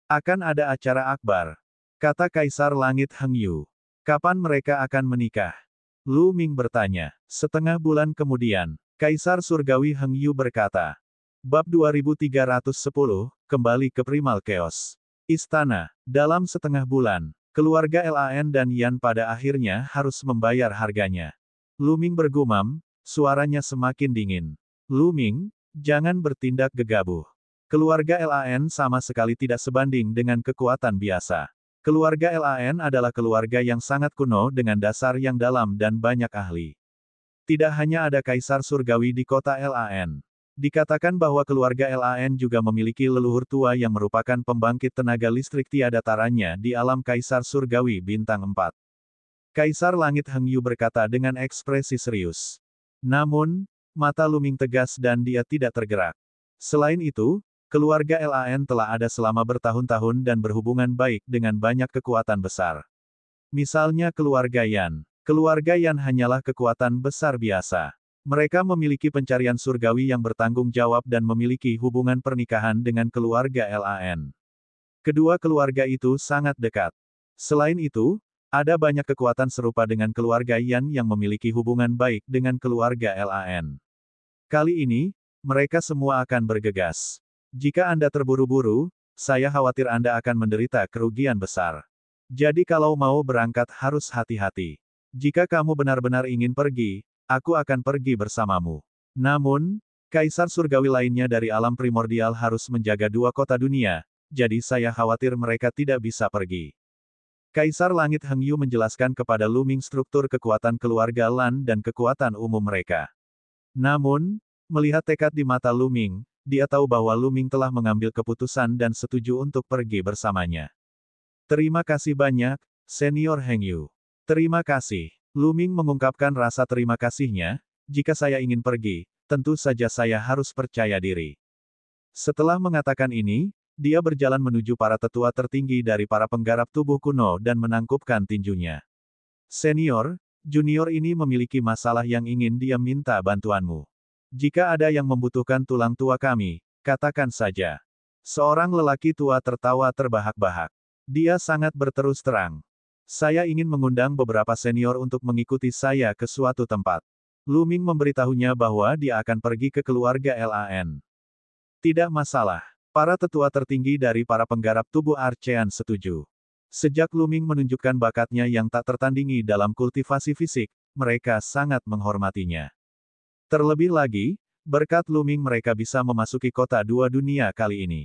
Akan ada acara akbar. Kata Kaisar Langit Heng Yu. Kapan mereka akan menikah? Lu Ming bertanya. Setengah bulan kemudian, Kaisar Surgawi Heng Yu berkata. Bab 2310, kembali ke Primal Chaos. Istana. Dalam setengah bulan, keluarga Lan dan Yan pada akhirnya harus membayar harganya. Lu Ming bergumam, suaranya semakin dingin. Lu Ming, jangan bertindak gegabah. Keluarga Lan sama sekali tidak sebanding dengan kekuatan biasa. Keluarga Lan adalah keluarga yang sangat kuno dengan dasar yang dalam dan banyak ahli. Tidak hanya ada Kaisar Surgawi di kota Lan. Dikatakan bahwa keluarga Lan juga memiliki leluhur tua yang merupakan pembangkit tenaga listrik tiada taranya di alam Kaisar Surgawi Bintang 4. Kaisar Langit Heng Yu berkata dengan ekspresi serius. Namun, mata Lu Ming tegas dan dia tidak tergerak. Selain itu, keluarga Lan telah ada selama bertahun-tahun dan berhubungan baik dengan banyak kekuatan besar. Misalnya keluarga Yan. Keluarga Yan hanyalah kekuatan besar biasa. Mereka memiliki pencarian surgawi yang bertanggung jawab dan memiliki hubungan pernikahan dengan keluarga Lan. Kedua keluarga itu sangat dekat. Selain itu, ada banyak kekuatan serupa dengan keluarga Yan yang memiliki hubungan baik dengan keluarga Lan. Kali ini, mereka semua akan bergegas. Jika Anda terburu-buru, saya khawatir Anda akan menderita kerugian besar. Jadi kalau mau berangkat harus hati-hati. Jika kamu benar-benar ingin pergi, aku akan pergi bersamamu. Namun, Kaisar Surgawi lainnya dari alam primordial harus menjaga 2 kota dunia, jadi saya khawatir mereka tidak bisa pergi. Kaisar Langit Heng Yu menjelaskan kepada Lu Ming struktur kekuatan keluarga Lan dan kekuatan umum mereka. Namun, melihat tekad di mata Lu Ming, dia tahu bahwa Lu Ming telah mengambil keputusan dan setuju untuk pergi bersamanya. Terima kasih banyak, Senior Heng Yu. Terima kasih. Lu Ming mengungkapkan rasa terima kasihnya, jika saya ingin pergi, tentu saja saya harus percaya diri. Setelah mengatakan ini, dia berjalan menuju para tetua tertinggi dari para penggarap tubuh kuno dan menangkupkan tinjunya. Senior, junior ini memiliki masalah yang ingin dia minta bantuanmu. Jika ada yang membutuhkan tulang tua kami, katakan saja. Seorang lelaki tua tertawa terbahak-bahak. Dia sangat berterus terang. Saya ingin mengundang beberapa senior untuk mengikuti saya ke suatu tempat. Lu Ming memberitahunya bahwa dia akan pergi ke keluarga Lan. Tidak masalah. Para tetua tertinggi dari para penggarap tubuh Archean setuju. Sejak Lu Ming menunjukkan bakatnya yang tak tertandingi dalam kultivasi fisik, mereka sangat menghormatinya. Terlebih lagi, berkat Lu Ming mereka bisa memasuki kota dua dunia kali ini.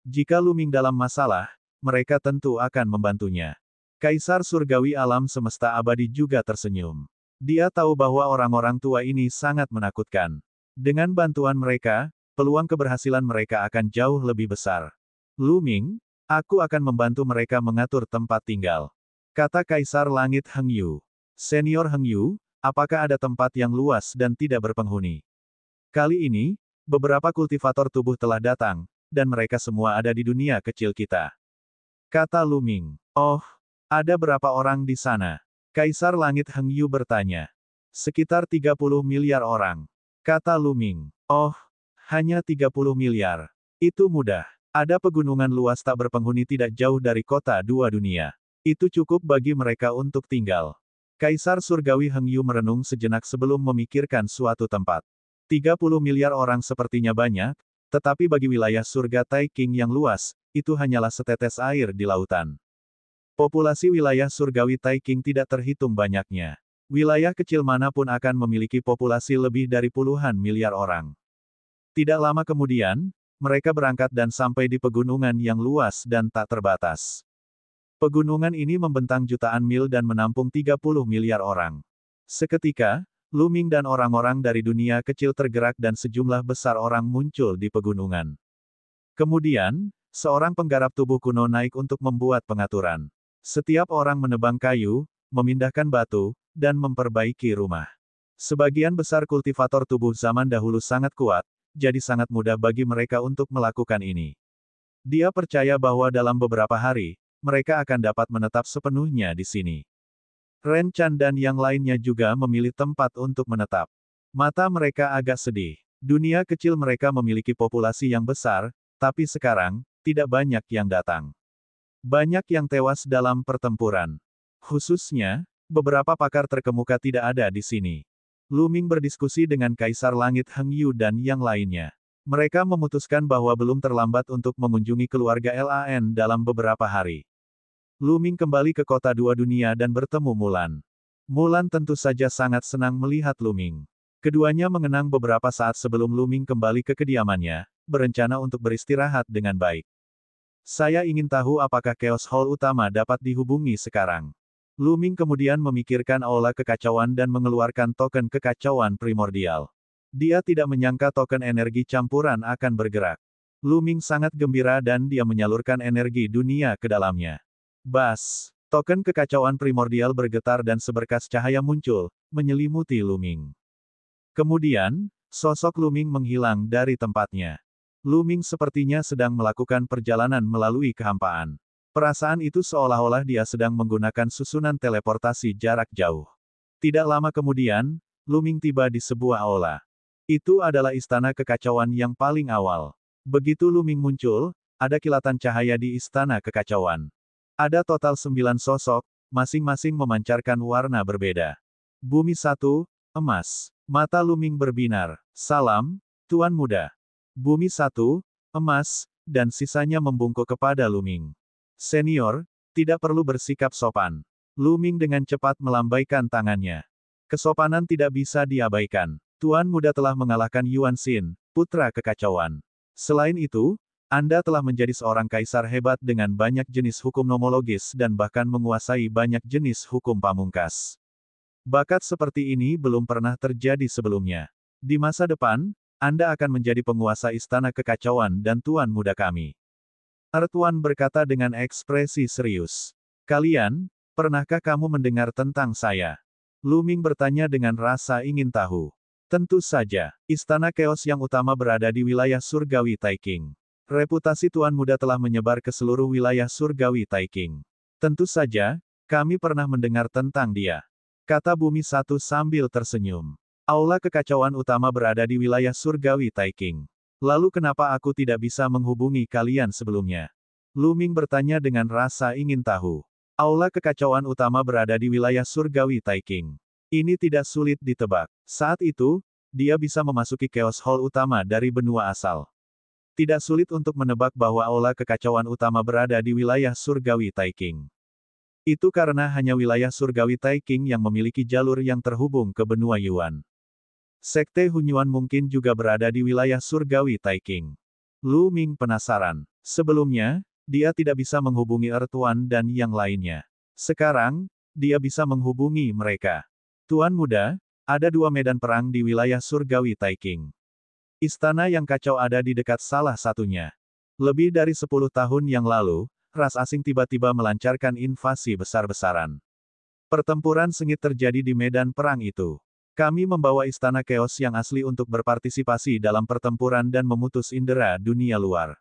Jika Lu Ming dalam masalah, mereka tentu akan membantunya. Kaisar Surgawi Alam Semesta Abadi juga tersenyum. Dia tahu bahwa orang-orang tua ini sangat menakutkan. Dengan bantuan mereka, peluang keberhasilan mereka akan jauh lebih besar. Lu Ming, aku akan membantu mereka mengatur tempat tinggal. Kata Kaisar Langit Heng Yu. Senior Heng Yu, apakah ada tempat yang luas dan tidak berpenghuni? Kali ini, beberapa kultivator tubuh telah datang, dan mereka semua ada di dunia kecil kita. Kata Lu Ming. Oh, ada berapa orang di sana? Kaisar Langit Heng Yu bertanya. Sekitar 30 miliar orang. Kata Lu Ming. Oh, hanya 30 miliar. Itu mudah. Ada pegunungan luas tak berpenghuni tidak jauh dari kota dua dunia. Itu cukup bagi mereka untuk tinggal. Kaisar Surgawi Heng Yu merenung sejenak sebelum memikirkan suatu tempat. 30 miliar orang sepertinya banyak, tetapi bagi wilayah surga Taiking yang luas, itu hanyalah setetes air di lautan. Populasi wilayah surgawi Taiking tidak terhitung banyaknya. Wilayah kecil manapun akan memiliki populasi lebih dari puluhan miliar orang. Tidak lama kemudian, mereka berangkat dan sampai di pegunungan yang luas dan tak terbatas. Pegunungan ini membentang jutaan mil dan menampung 30 miliar orang. Seketika, Lu Ming dan orang-orang dari dunia kecil tergerak dan sejumlah besar orang muncul di pegunungan. Kemudian, seorang penggarap tubuh kuno naik untuk membuat pengaturan. Setiap orang menebang kayu, memindahkan batu, dan memperbaiki rumah. Sebagian besar kultivator tubuh zaman dahulu sangat kuat, jadi sangat mudah bagi mereka untuk melakukan ini. Dia percaya bahwa dalam beberapa hari, mereka akan dapat menetap sepenuhnya di sini. Ren Chan dan yang lainnya juga memilih tempat untuk menetap. Mata mereka agak sedih. Dunia kecil mereka memiliki populasi yang besar, tapi sekarang, tidak banyak yang datang. Banyak yang tewas dalam pertempuran. Khususnya, beberapa pakar terkemuka tidak ada di sini. Lu Ming berdiskusi dengan Kaisar Langit Heng Yu dan yang lainnya. Mereka memutuskan bahwa belum terlambat untuk mengunjungi keluarga Lan dalam beberapa hari. Lu Ming kembali ke kota dua dunia dan bertemu Mulan. Mulan tentu saja sangat senang melihat Lu Ming. Keduanya mengenang beberapa saat sebelum Lu Ming kembali ke kediamannya, berencana untuk beristirahat dengan baik. Saya ingin tahu apakah Chaos Hall utama dapat dihubungi sekarang. Lu Ming kemudian memikirkan aula kekacauan dan mengeluarkan token kekacauan primordial. Dia tidak menyangka token energi campuran akan bergerak. Lu Ming sangat gembira dan dia menyalurkan energi dunia ke dalamnya. Bas! Token kekacauan primordial bergetar dan seberkas cahaya muncul, menyelimuti Lu Ming. Kemudian, sosok Lu Ming menghilang dari tempatnya. Lu Ming sepertinya sedang melakukan perjalanan melalui kehampaan. Perasaan itu seolah-olah dia sedang menggunakan susunan teleportasi jarak jauh. Tidak lama kemudian, Lu Ming tiba di sebuah aula. Itu adalah istana kekacauan yang paling awal. Begitu Lu Ming muncul, ada kilatan cahaya di istana kekacauan. Ada total 9 sosok, masing-masing memancarkan warna berbeda. Bumi 1, emas. Mata Lu Ming berbinar. Salam, Tuan Muda. Bumi 1, emas, dan sisanya membungkuk kepada Lu Ming. Senior, tidak perlu bersikap sopan. Lu Ming dengan cepat melambaikan tangannya. Kesopanan tidak bisa diabaikan. Tuan Muda telah mengalahkan Yuan Xin, putra kekacauan. Selain itu, Anda telah menjadi seorang kaisar hebat dengan banyak jenis hukum nomologis dan bahkan menguasai banyak jenis hukum pamungkas. Bakat seperti ini belum pernah terjadi sebelumnya. Di masa depan, Anda akan menjadi penguasa istana kekacauan dan Tuan Muda kami. Ertuan berkata dengan ekspresi serius. Kalian, pernahkah kamu mendengar tentang saya? Lu Ming bertanya dengan rasa ingin tahu. Tentu saja, istana Chaos yang utama berada di wilayah surgawi Taiking. Reputasi Tuan Muda telah menyebar ke seluruh wilayah surgawi Taiking. Tentu saja, kami pernah mendengar tentang dia. Kata Bumi 1 sambil tersenyum. Aula kekacauan utama berada di wilayah surgawi Taiking. Lalu kenapa aku tidak bisa menghubungi kalian sebelumnya? Lu Ming bertanya dengan rasa ingin tahu. Aula kekacauan utama berada di wilayah surgawi Taiking. Ini tidak sulit ditebak. Saat itu, dia bisa memasuki Chaos Hall utama dari benua asal. Tidak sulit untuk menebak bahwa aula kekacauan utama berada di wilayah surgawi Taiking. Itu karena hanya wilayah surgawi Taiking yang memiliki jalur yang terhubung ke benua Yuan. Sekte Hunyuan mungkin juga berada di wilayah surgawi Taiking. Lu Ming penasaran. Sebelumnya, dia tidak bisa menghubungi Ertuan dan yang lainnya. Sekarang, dia bisa menghubungi mereka. Tuan Muda, ada 2 medan perang di wilayah surgawi Taiking. Istana yang kacau ada di dekat salah satunya. Lebih dari 10 tahun yang lalu, ras asing tiba-tiba melancarkan invasi besar-besaran. Pertempuran sengit terjadi di medan perang itu. Kami membawa Istana Keos yang asli untuk berpartisipasi dalam pertempuran dan memutus indera dunia luar.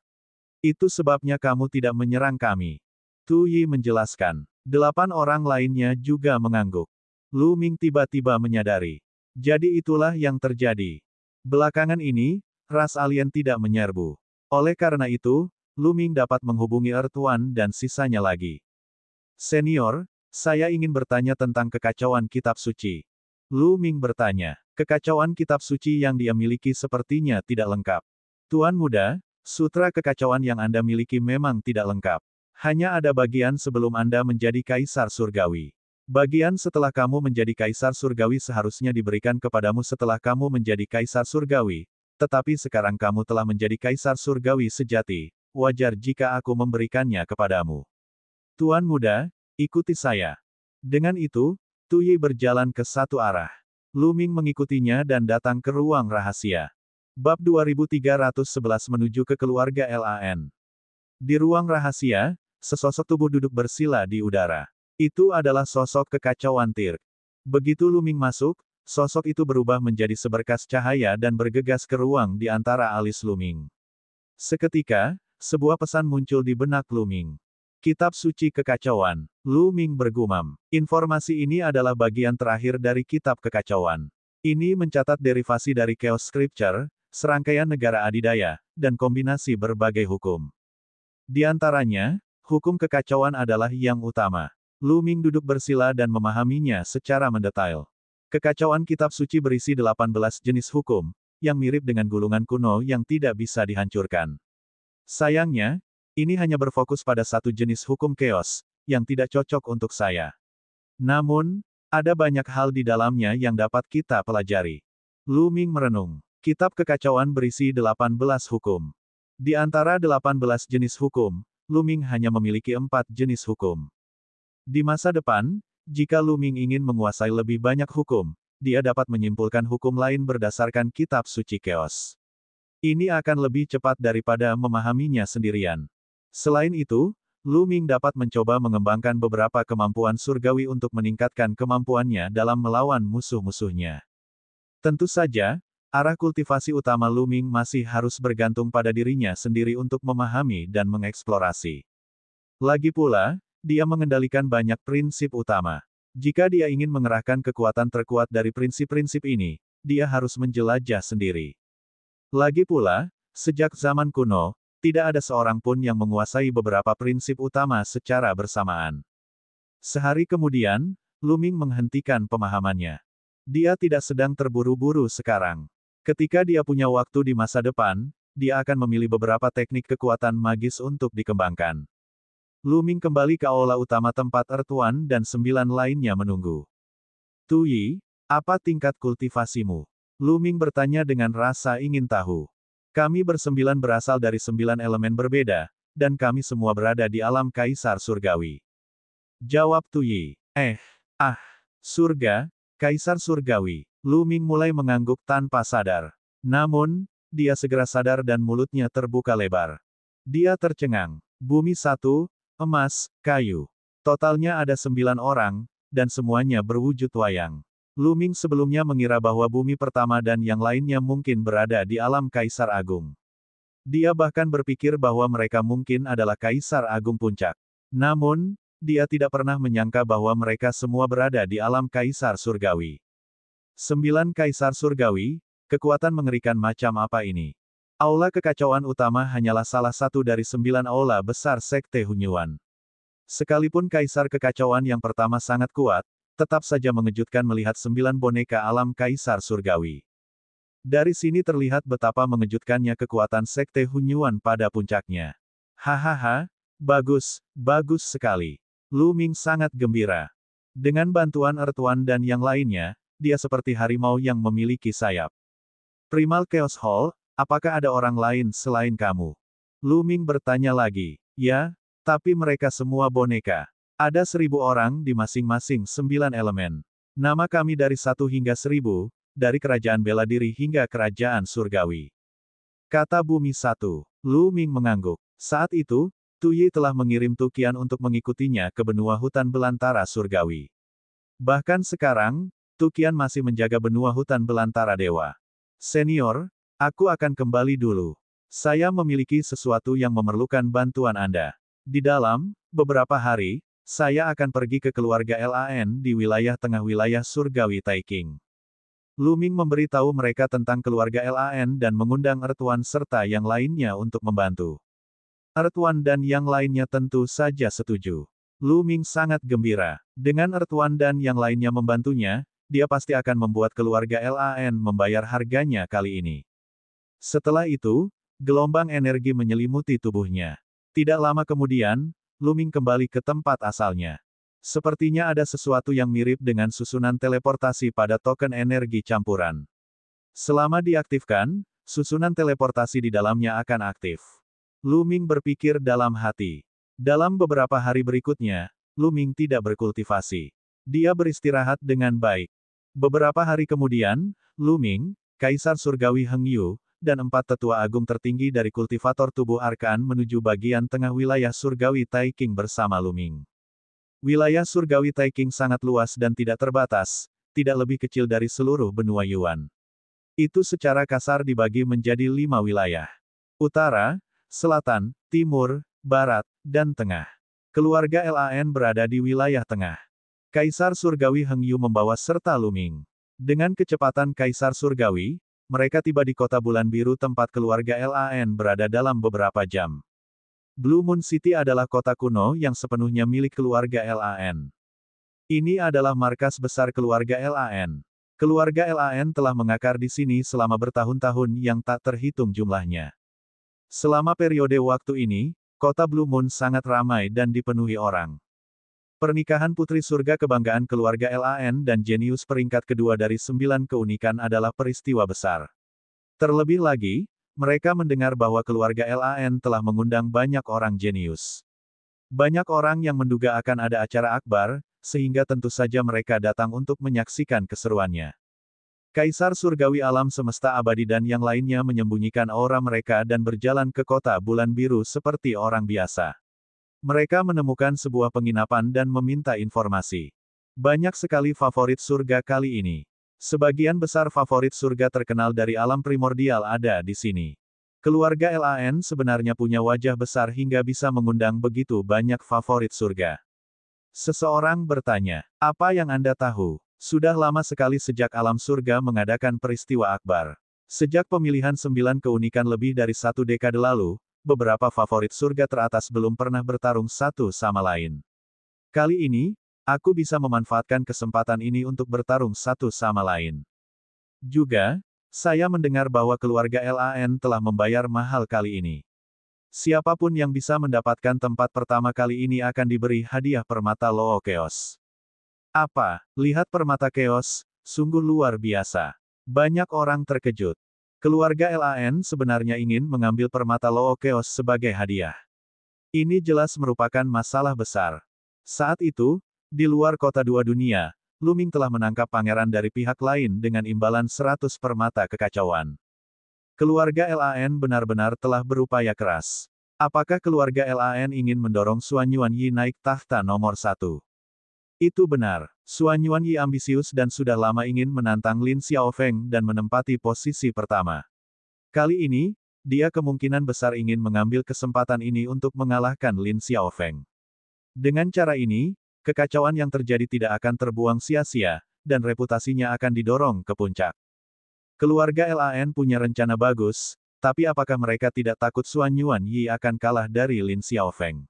Itu sebabnya kamu tidak menyerang kami. Tu Yi menjelaskan. 8 orang lainnya juga mengangguk. Lu Ming tiba-tiba menyadari. Jadi itulah yang terjadi. Belakangan ini, ras alien tidak menyerbu. Oleh karena itu, Lu Ming dapat menghubungi Ertuan dan sisanya lagi. Senior, saya ingin bertanya tentang kekacauan kitab suci. Lu Ming bertanya. Kekacauan kitab suci yang dia miliki sepertinya tidak lengkap. Tuan Muda, sutra kekacauan yang Anda miliki memang tidak lengkap. Hanya ada bagian sebelum Anda menjadi kaisar surgawi. Bagian setelah kamu menjadi kaisar surgawi seharusnya diberikan kepadamu setelah kamu menjadi kaisar surgawi. Tetapi sekarang kamu telah menjadi kaisar surgawi sejati. Wajar jika aku memberikannya kepadamu. Tuan Muda, ikuti saya. Dengan itu, Tu Yi berjalan ke satu arah. Lu Ming mengikutinya dan datang ke ruang rahasia. Bab 2311 menuju ke keluarga Lan. Di ruang rahasia, sesosok tubuh duduk bersila di udara. Itu adalah sosok kekacauan Tirk. Begitu Lu Ming masuk, sosok itu berubah menjadi seberkas cahaya dan bergegas ke ruang di antara alis Lu Ming. Seketika, sebuah pesan muncul di benak Lu Ming. Kitab Suci Kekacauan. Lu Ming bergumam. Informasi ini adalah bagian terakhir dari Kitab Kekacauan. Ini mencatat derivasi dari Chaos Scripture, serangkaian negara adidaya, dan kombinasi berbagai hukum. Di antaranya, hukum kekacauan adalah yang utama. Lu Ming duduk bersila dan memahaminya secara mendetail. Kekacauan Kitab Suci berisi 18 jenis hukum, yang mirip dengan gulungan kuno yang tidak bisa dihancurkan. Sayangnya, ini hanya berfokus pada satu jenis hukum chaos, yang tidak cocok untuk saya. Namun, ada banyak hal di dalamnya yang dapat kita pelajari. Lu Ming merenung. Kitab Kekacauan berisi 18 hukum. Di antara 18 jenis hukum, Lu Ming hanya memiliki 4 jenis hukum. Di masa depan, jika Lu Ming ingin menguasai lebih banyak hukum, dia dapat menyimpulkan hukum lain berdasarkan Kitab Suci Chaos. Ini akan lebih cepat daripada memahaminya sendirian. Selain itu, Lu Ming dapat mencoba mengembangkan beberapa kemampuan surgawi untuk meningkatkan kemampuannya dalam melawan musuh-musuhnya. Tentu saja, arah kultivasi utama Lu Ming masih harus bergantung pada dirinya sendiri untuk memahami dan mengeksplorasi. Lagi pula, dia mengendalikan banyak prinsip utama. Jika dia ingin mengerahkan kekuatan terkuat dari prinsip-prinsip ini, dia harus menjelajah sendiri. Lagi pula, sejak zaman kuno, tidak ada seorang pun yang menguasai beberapa prinsip utama secara bersamaan. Sehari kemudian, Lu Ming menghentikan pemahamannya. Dia tidak sedang terburu-buru sekarang. Ketika dia punya waktu di masa depan, dia akan memilih beberapa teknik kekuatan magis untuk dikembangkan. Lu Ming kembali ke aula utama tempat Ertuan dan 9 lainnya menunggu. Tu Yi, apa tingkat kultivasimu? Lu Ming bertanya dengan rasa ingin tahu. Kami bersembilan berasal dari 9 elemen berbeda, dan kami semua berada di alam Kaisar Surgawi. Jawab Tu Yi. Surga, Kaisar Surgawi. Lu Ming mulai mengangguk tanpa sadar. Namun, dia segera sadar dan mulutnya terbuka lebar. Dia tercengang. Bumi 1, emas, kayu. Totalnya ada 9 orang, dan semuanya berwujud wayang. Lu Ming sebelumnya mengira bahwa bumi pertama dan yang lainnya mungkin berada di alam Kaisar Agung. Dia bahkan berpikir bahwa mereka mungkin adalah Kaisar Agung Puncak. Namun, dia tidak pernah menyangka bahwa mereka semua berada di alam Kaisar Surgawi. 9 Kaisar Surgawi, kekuatan mengerikan macam apa ini? Aula kekacauan utama hanyalah salah satu dari 9 aula besar Sekte Hunyuan. Sekalipun Kaisar Kekacauan yang pertama sangat kuat, tetap saja mengejutkan melihat 9 boneka alam Kaisar Surgawi. Dari sini terlihat betapa mengejutkannya kekuatan Sekte Hunyuan pada puncaknya. Hahaha, bagus, bagus sekali. Lu Ming sangat gembira. Dengan bantuan Earth One dan yang lainnya, dia seperti harimau yang memiliki sayap. Primal Chaos Hall, apakah ada orang lain selain kamu? Lu Ming bertanya lagi. Ya, tapi mereka semua boneka. Ada 1000 orang di masing-masing 9 elemen. Nama kami dari 1 hingga 1000, dari kerajaan bela diri hingga kerajaan surgawi. Kata Bumi 1. Lu Ming mengangguk. Saat itu, Tu Yi telah mengirim Tukian untuk mengikutinya ke benua hutan belantara surgawi. Bahkan sekarang, Tukian masih menjaga benua hutan belantara dewa. Senior, aku akan kembali dulu. Saya memiliki sesuatu yang memerlukan bantuan Anda. Di dalam beberapa hari, saya akan pergi ke keluarga LAN di wilayah tengah wilayah surgawi Taiking. Lu Ming memberitahu mereka tentang keluarga LAN dan mengundang Earth One serta yang lainnya untuk membantu. Earth One dan yang lainnya tentu saja setuju. Lu Ming sangat gembira. Dengan Earth One dan yang lainnya membantunya, dia pasti akan membuat keluarga LAN membayar harganya kali ini. Setelah itu, gelombang energi menyelimuti tubuhnya. Tidak lama kemudian, Lu Ming kembali ke tempat asalnya. Sepertinya ada sesuatu yang mirip dengan susunan teleportasi pada token energi campuran. Selama diaktifkan, susunan teleportasi di dalamnya akan aktif. Lu Ming berpikir dalam hati. Dalam beberapa hari berikutnya, Lu Ming tidak berkultivasi. Dia beristirahat dengan baik. Beberapa hari kemudian, Lu Ming, Kaisar Surgawi Heng Yu, dan 4 tetua agung tertinggi dari kultivator tubuh Arkan menuju bagian tengah wilayah Surgawi Taiking bersama Lu Ming. Wilayah Surgawi Taiking sangat luas dan tidak terbatas, tidak lebih kecil dari seluruh benua Yuan. Itu secara kasar dibagi menjadi 5 wilayah. Utara, Selatan, Timur, Barat, dan Tengah. Keluarga LAN berada di wilayah tengah. Kaisar Surgawi Heng Yu membawa serta Lu Ming. Dengan kecepatan Kaisar Surgawi, mereka tiba di kota bulan biru tempat keluarga LAN berada dalam beberapa jam. Blue Moon City adalah kota kuno yang sepenuhnya milik keluarga LAN. Ini adalah markas besar keluarga LAN. Keluarga LAN telah mengakar di sini selama bertahun-tahun yang tak terhitung jumlahnya. Selama periode waktu ini, kota Blue Moon sangat ramai dan dipenuhi orang. Pernikahan Putri Surga kebanggaan keluarga LAN dan jenius peringkat kedua dari 9 keunikan adalah peristiwa besar. Terlebih lagi, mereka mendengar bahwa keluarga LAN telah mengundang banyak orang jenius. Banyak orang yang menduga akan ada acara akbar, sehingga tentu saja mereka datang untuk menyaksikan keseruannya. Kaisar Surgawi Alam Semesta Abadi dan yang lainnya menyembunyikan aura mereka dan berjalan ke kota bulan biru seperti orang biasa. Mereka menemukan sebuah penginapan dan meminta informasi. Banyak sekali favorit surga kali ini. Sebagian besar favorit surga terkenal dari alam primordial ada di sini. Keluarga LAN sebenarnya punya wajah besar hingga bisa mengundang begitu banyak favorit surga. Seseorang bertanya, apa yang Anda tahu? Sudah lama sekali sejak alam surga mengadakan peristiwa akbar. Sejak pemilihan 9 keunikan lebih dari 1 dekade lalu, beberapa favorit surga teratas belum pernah bertarung satu sama lain. Kali ini, aku bisa memanfaatkan kesempatan ini untuk bertarung satu sama lain. Juga, saya mendengar bahwa keluarga LAN telah membayar mahal kali ini. Siapapun yang bisa mendapatkan tempat pertama kali ini akan diberi hadiah permata Loo Chaos. Apa? Lihat permata Chaos, sungguh luar biasa. Banyak orang terkejut. Keluarga LAN sebenarnya ingin mengambil permata Loo Chaos sebagai hadiah. Ini jelas merupakan masalah besar. Saat itu, di luar kota dua dunia, Lu Ming telah menangkap pangeran dari pihak lain dengan imbalan 100 permata kekacauan. Keluarga LAN benar-benar telah berupaya keras. Apakah keluarga LAN ingin mendorong Xuan Yuanyi naik tahta nomor 1? Itu benar. Xuan Yuanyi ambisius dan sudah lama ingin menantang Lin Xiaofeng dan menempati posisi pertama. Kali ini, dia kemungkinan besar ingin mengambil kesempatan ini untuk mengalahkan Lin Xiaofeng. Dengan cara ini, kekacauan yang terjadi tidak akan terbuang sia-sia, dan reputasinya akan didorong ke puncak. Keluarga LAN punya rencana bagus, tapi apakah mereka tidak takut Xuan Yuanyi akan kalah dari Lin Xiaofeng?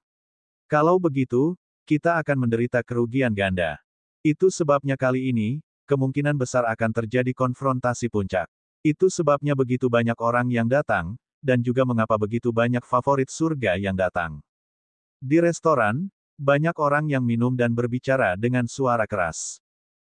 Kalau begitu, kita akan menderita kerugian ganda. Itu sebabnya kali ini, kemungkinan besar akan terjadi konfrontasi puncak. Itu sebabnya begitu banyak orang yang datang, dan juga mengapa begitu banyak favorit surga yang datang. Di restoran, banyak orang yang minum dan berbicara dengan suara keras.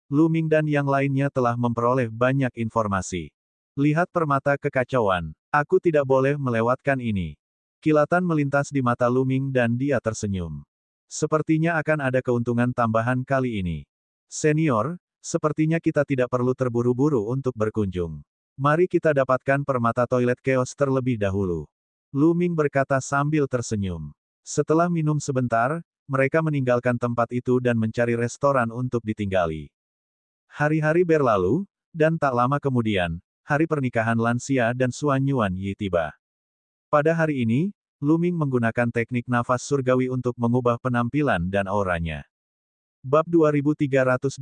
Lu Ming dan yang lainnya telah memperoleh banyak informasi. Lihat permata kekacauan. Aku tidak boleh melewatkan ini. Kilatan melintas di mata Lu Ming dan dia tersenyum. Sepertinya akan ada keuntungan tambahan kali ini. Senior, sepertinya kita tidak perlu terburu-buru untuk berkunjung. Mari kita dapatkan permata toilet chaos terlebih dahulu. Lu Ming berkata sambil tersenyum. Setelah minum sebentar, mereka meninggalkan tempat itu dan mencari restoran untuk ditinggali. Hari-hari berlalu, dan tak lama kemudian, hari pernikahan Lansia dan Suan Yuan Yi tiba. Pada hari ini, Lu Ming menggunakan teknik nafas surgawi untuk mengubah penampilan dan auranya. Bab 2312,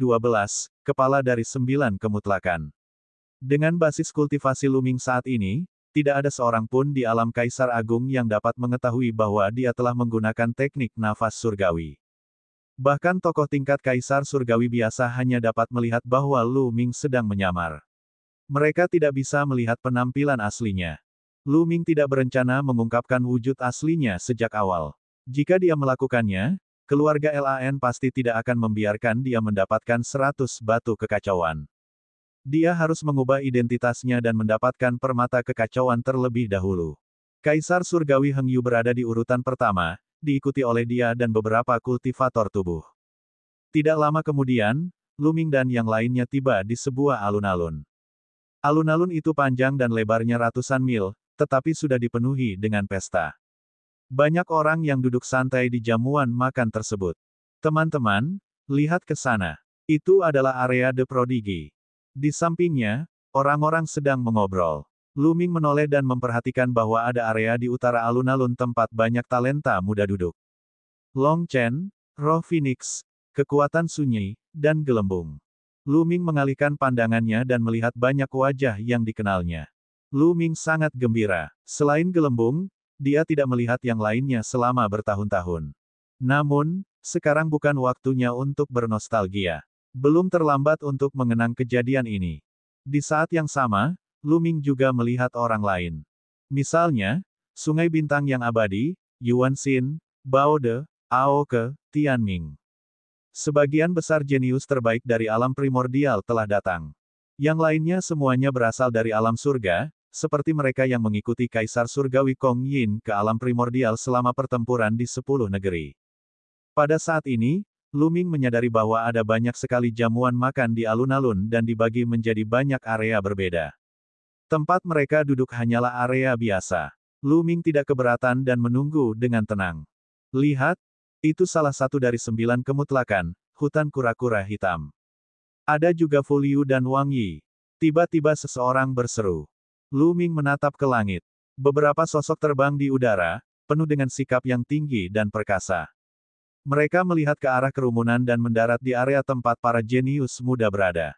Kepala dari 9 Kemutlakan. Dengan basis kultivasi Lu Ming saat ini, tidak ada seorang pun di alam Kaisar Agung yang dapat mengetahui bahwa dia telah menggunakan teknik nafas surgawi. Bahkan tokoh tingkat Kaisar Surgawi biasa hanya dapat melihat bahwa Lu Ming sedang menyamar. Mereka tidak bisa melihat penampilan aslinya. Lu Ming tidak berencana mengungkapkan wujud aslinya sejak awal. Jika dia melakukannya, keluarga Lan pasti tidak akan membiarkan dia mendapatkan 100 batu kekacauan. Dia harus mengubah identitasnya dan mendapatkan permata kekacauan terlebih dahulu. Kaisar Surgawi Heng Yu berada di urutan pertama, diikuti oleh dia dan beberapa kultivator tubuh. Tidak lama kemudian, Lu Ming dan yang lainnya tiba di sebuah alun-alun. Alun-alun itu panjang dan lebarnya ratusan mil, tetapi sudah dipenuhi dengan pesta. Banyak orang yang duduk santai di jamuan makan tersebut. Teman-teman, lihat ke sana. Itu adalah area The Prodigy. Di sampingnya, orang-orang sedang mengobrol. Lu Ming menoleh dan memperhatikan bahwa ada area di utara alun-alun tempat banyak talenta muda duduk. Long Chen, Roh Phoenix, Kekuatan Sunyi, dan Gelembung. Lu Ming mengalihkan pandangannya dan melihat banyak wajah yang dikenalnya. Lu Ming sangat gembira. Selain Gelembung, dia tidak melihat yang lainnya selama bertahun-tahun. Namun, sekarang bukan waktunya untuk bernostalgia. Belum terlambat untuk mengenang kejadian ini. Di saat yang sama, Lu Ming juga melihat orang lain. Misalnya, Sungai Bintang yang Abadi, Yuan Xin, Bao De, Ao Ke, Tianming. Sebagian besar jenius terbaik dari alam primordial telah datang. Yang lainnya semuanya berasal dari alam surga, seperti mereka yang mengikuti Kaisar Surgawi Kong Yin ke alam primordial selama pertempuran di 10 negeri. Pada saat ini, Lu Ming menyadari bahwa ada banyak sekali jamuan makan di alun-alun dan dibagi menjadi banyak area berbeda. Tempat mereka duduk hanyalah area biasa. Lu Ming tidak keberatan dan menunggu dengan tenang. Lihat, itu salah satu dari 9 kemutlakan, hutan kura-kura hitam. Ada juga Fu Liu dan Wang Yi. Tiba-tiba seseorang berseru. Lu Ming menatap ke langit. Beberapa sosok terbang di udara, penuh dengan sikap yang tinggi dan perkasa. Mereka melihat ke arah kerumunan dan mendarat di area tempat para jenius muda berada.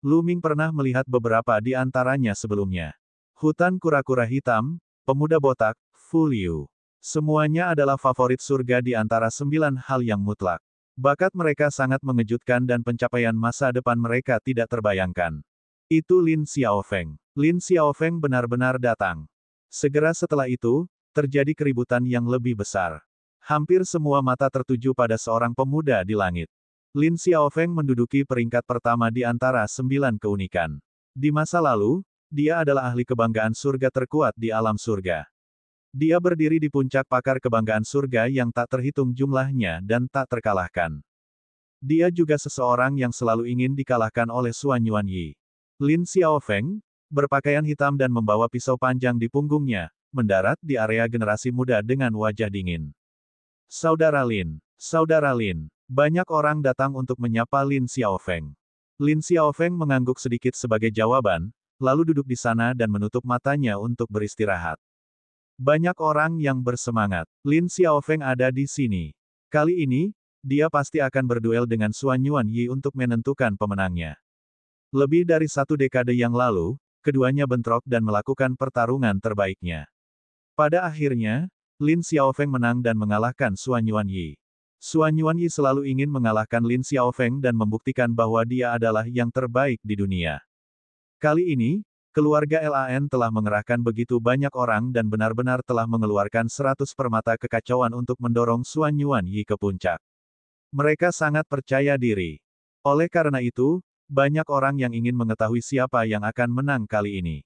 Lu Ming pernah melihat beberapa di antaranya sebelumnya. Hutan kura-kura hitam, pemuda botak, Fu Liu. Semuanya adalah favorit surga di antara 9 hal yang mutlak. Bakat mereka sangat mengejutkan dan pencapaian masa depan mereka tidak terbayangkan. Itu Lin Xiaofeng. Lin Xiaofeng benar-benar datang. Segera setelah itu, terjadi keributan yang lebih besar. Hampir semua mata tertuju pada seorang pemuda di langit. Lin Xiaofeng menduduki peringkat pertama di antara 9 keunikan. Di masa lalu, dia adalah ahli kebanggaan surga terkuat di alam surga. Dia berdiri di puncak pakar kebanggaan surga yang tak terhitung jumlahnya dan tak terkalahkan. Dia juga seseorang yang selalu ingin dikalahkan oleh Suan Yuan Yi. Lin Xiaofeng, berpakaian hitam dan membawa pisau panjang di punggungnya, mendarat di area generasi muda dengan wajah dingin. Saudara Lin, banyak orang datang untuk menyapa Lin Xiaofeng. Lin Xiaofeng mengangguk sedikit sebagai jawaban, lalu duduk di sana dan menutup matanya untuk beristirahat. Banyak orang yang bersemangat. Lin Xiaofeng ada di sini. Kali ini, dia pasti akan berduel dengan Suan Yuan Yi untuk menentukan pemenangnya. Lebih dari 1 dekade yang lalu, keduanya bentrok dan melakukan pertarungan terbaiknya. Pada akhirnya, Lin Xiaofeng menang dan mengalahkan Suan Yuan Yi. Suan Yuan Yi selalu ingin mengalahkan Lin Xiaofeng dan membuktikan bahwa dia adalah yang terbaik di dunia. Kali ini, Keluarga LAN telah mengerahkan begitu banyak orang dan benar-benar telah mengeluarkan 100 permata kekacauan untuk mendorong Xuan Yuanyi ke puncak. Mereka sangat percaya diri. Oleh karena itu, banyak orang yang ingin mengetahui siapa yang akan menang kali ini.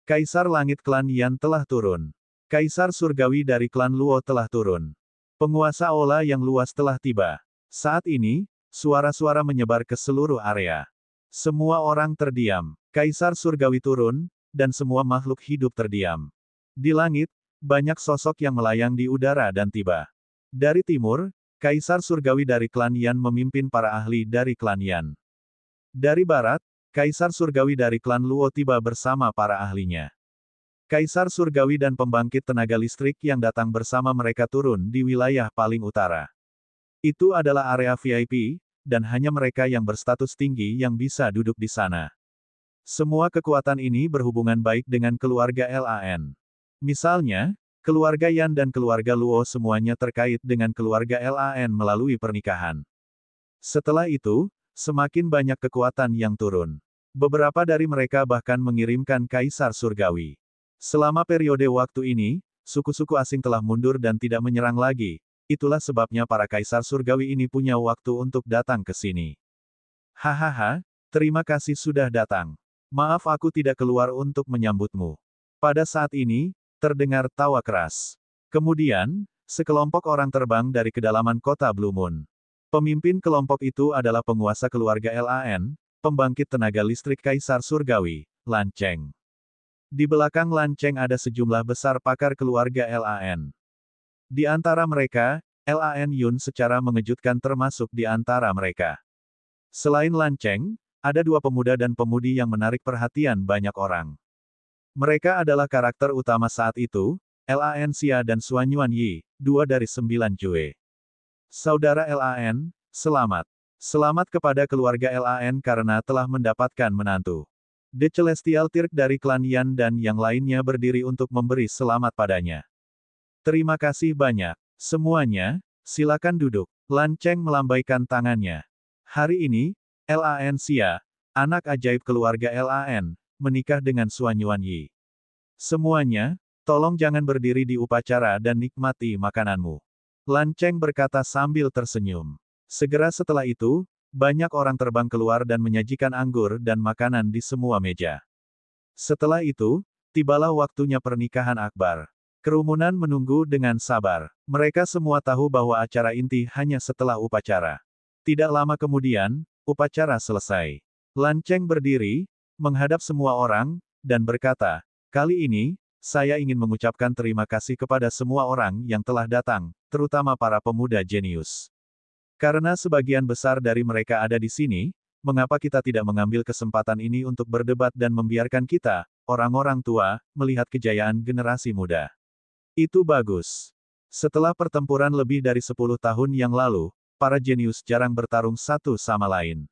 Kaisar Langit Klan Yan telah turun. Kaisar Surgawi dari Klan Luo telah turun. Penguasa Aula yang luas telah tiba. Saat ini, suara-suara menyebar ke seluruh area. Semua orang terdiam. Kaisar Surgawi turun, dan semua makhluk hidup terdiam. Di langit, banyak sosok yang melayang di udara dan tiba. Dari timur, Kaisar Surgawi dari Klan Yan memimpin para ahli dari Klan Yan. Dari barat, Kaisar Surgawi dari Klan Luo tiba bersama para ahlinya. Kaisar Surgawi dan pembangkit tenaga listrik yang datang bersama mereka turun di wilayah paling utara. Itu adalah area VIP, dan hanya mereka yang berstatus tinggi yang bisa duduk di sana. Semua kekuatan ini berhubungan baik dengan keluarga LAN. Misalnya, keluarga Yan dan keluarga Luo semuanya terkait dengan keluarga LAN melalui pernikahan. Setelah itu, semakin banyak kekuatan yang turun. Beberapa dari mereka bahkan mengirimkan Kaisar Surgawi. Selama periode waktu ini, suku-suku asing telah mundur dan tidak menyerang lagi. Itulah sebabnya para Kaisar Surgawi ini punya waktu untuk datang ke sini. Hahaha, terima kasih sudah datang. Maaf aku tidak keluar untuk menyambutmu. Pada saat ini, terdengar tawa keras. Kemudian, sekelompok orang terbang dari kedalaman kota Blue Moon. Pemimpin kelompok itu adalah penguasa keluarga LAN, pembangkit tenaga listrik Kaisar Surgawi, Lan Cheng. Di belakang Lan Cheng ada sejumlah besar pakar keluarga LAN. Di antara mereka, LAN Yun secara mengejutkan termasuk di antara mereka. Selain Lan Cheng, ada dua pemuda dan pemudi yang menarik perhatian banyak orang. Mereka adalah karakter utama saat itu, LAN Xia dan Xuan Yuanyi, 2 dari 9 Jue. Saudara LAN, selamat. Selamat kepada keluarga LAN karena telah mendapatkan menantu. The Celestial Tirk dari Klan Yan dan yang lainnya berdiri untuk memberi selamat padanya. Terima kasih banyak. Semuanya, silakan duduk. Lan Cheng melambaikan tangannya. Hari ini, LAN Xia, anak ajaib keluarga LAN, menikah dengan Xuan Yuanyi. Semuanya, tolong jangan berdiri di upacara dan nikmati makananmu. Lan Cheng berkata sambil tersenyum. Segera setelah itu, banyak orang terbang keluar dan menyajikan anggur dan makanan di semua meja. Setelah itu, tibalah waktunya pernikahan akbar. Kerumunan menunggu dengan sabar. Mereka semua tahu bahwa acara inti hanya setelah upacara. Tidak lama kemudian, upacara selesai. Lan Cheng berdiri, menghadap semua orang, dan berkata, kali ini, saya ingin mengucapkan terima kasih kepada semua orang yang telah datang, terutama para pemuda jenius. Karena sebagian besar dari mereka ada di sini, mengapa kita tidak mengambil kesempatan ini untuk berdebat dan membiarkan kita, orang-orang tua, melihat kejayaan generasi muda. Itu bagus. Setelah pertempuran lebih dari 10 tahun yang lalu, para jenius jarang bertarung satu sama lain.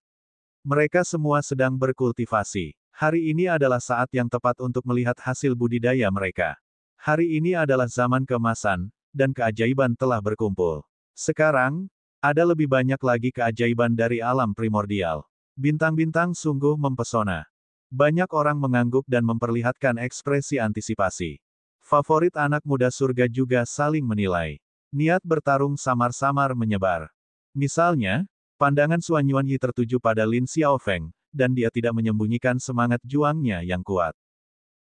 Mereka semua sedang berkultivasi. Hari ini adalah saat yang tepat untuk melihat hasil budidaya mereka. Hari ini adalah zaman keemasan, dan keajaiban telah berkumpul. Sekarang, ada lebih banyak lagi keajaiban dari alam primordial. Bintang-bintang sungguh mempesona. Banyak orang mengangguk dan memperlihatkan ekspresi antisipasi. Favorit anak muda surga juga saling menilai. Niat bertarung samar-samar menyebar. Misalnya, pandangan Xuan Yuanyi tertuju pada Lin Xiaofeng, dan dia tidak menyembunyikan semangat juangnya yang kuat.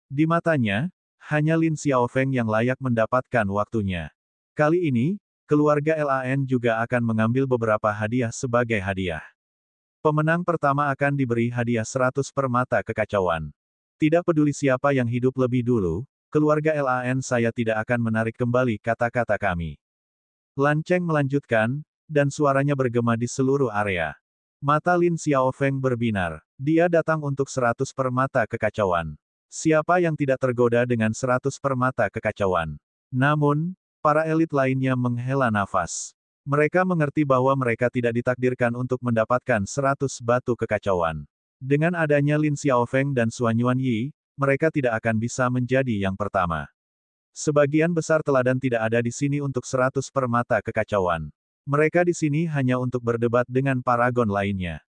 Di matanya, hanya Lin Xiaofeng yang layak mendapatkan waktunya. Kali ini, keluarga LAN juga akan mengambil beberapa hadiah sebagai hadiah. Pemenang pertama akan diberi hadiah 100 permata kekacauan. Tidak peduli siapa yang hidup lebih dulu, keluarga LAN saya tidak akan menarik kembali kata-kata kami. Lan Cheng melanjutkan, dan suaranya bergema di seluruh area. Mata Lin Xiaofeng berbinar. Dia datang untuk 100 permata kekacauan. Siapa yang tidak tergoda dengan 100 permata kekacauan? Namun, para elit lainnya menghela nafas. Mereka mengerti bahwa mereka tidak ditakdirkan untuk mendapatkan 100 batu kekacauan. Dengan adanya Lin Xiaofeng dan Xuan Yuanyi, mereka tidak akan bisa menjadi yang pertama. Sebagian besar teladan tidak ada di sini untuk 100 permata kekacauan. Mereka di sini hanya untuk berdebat dengan paragon lainnya.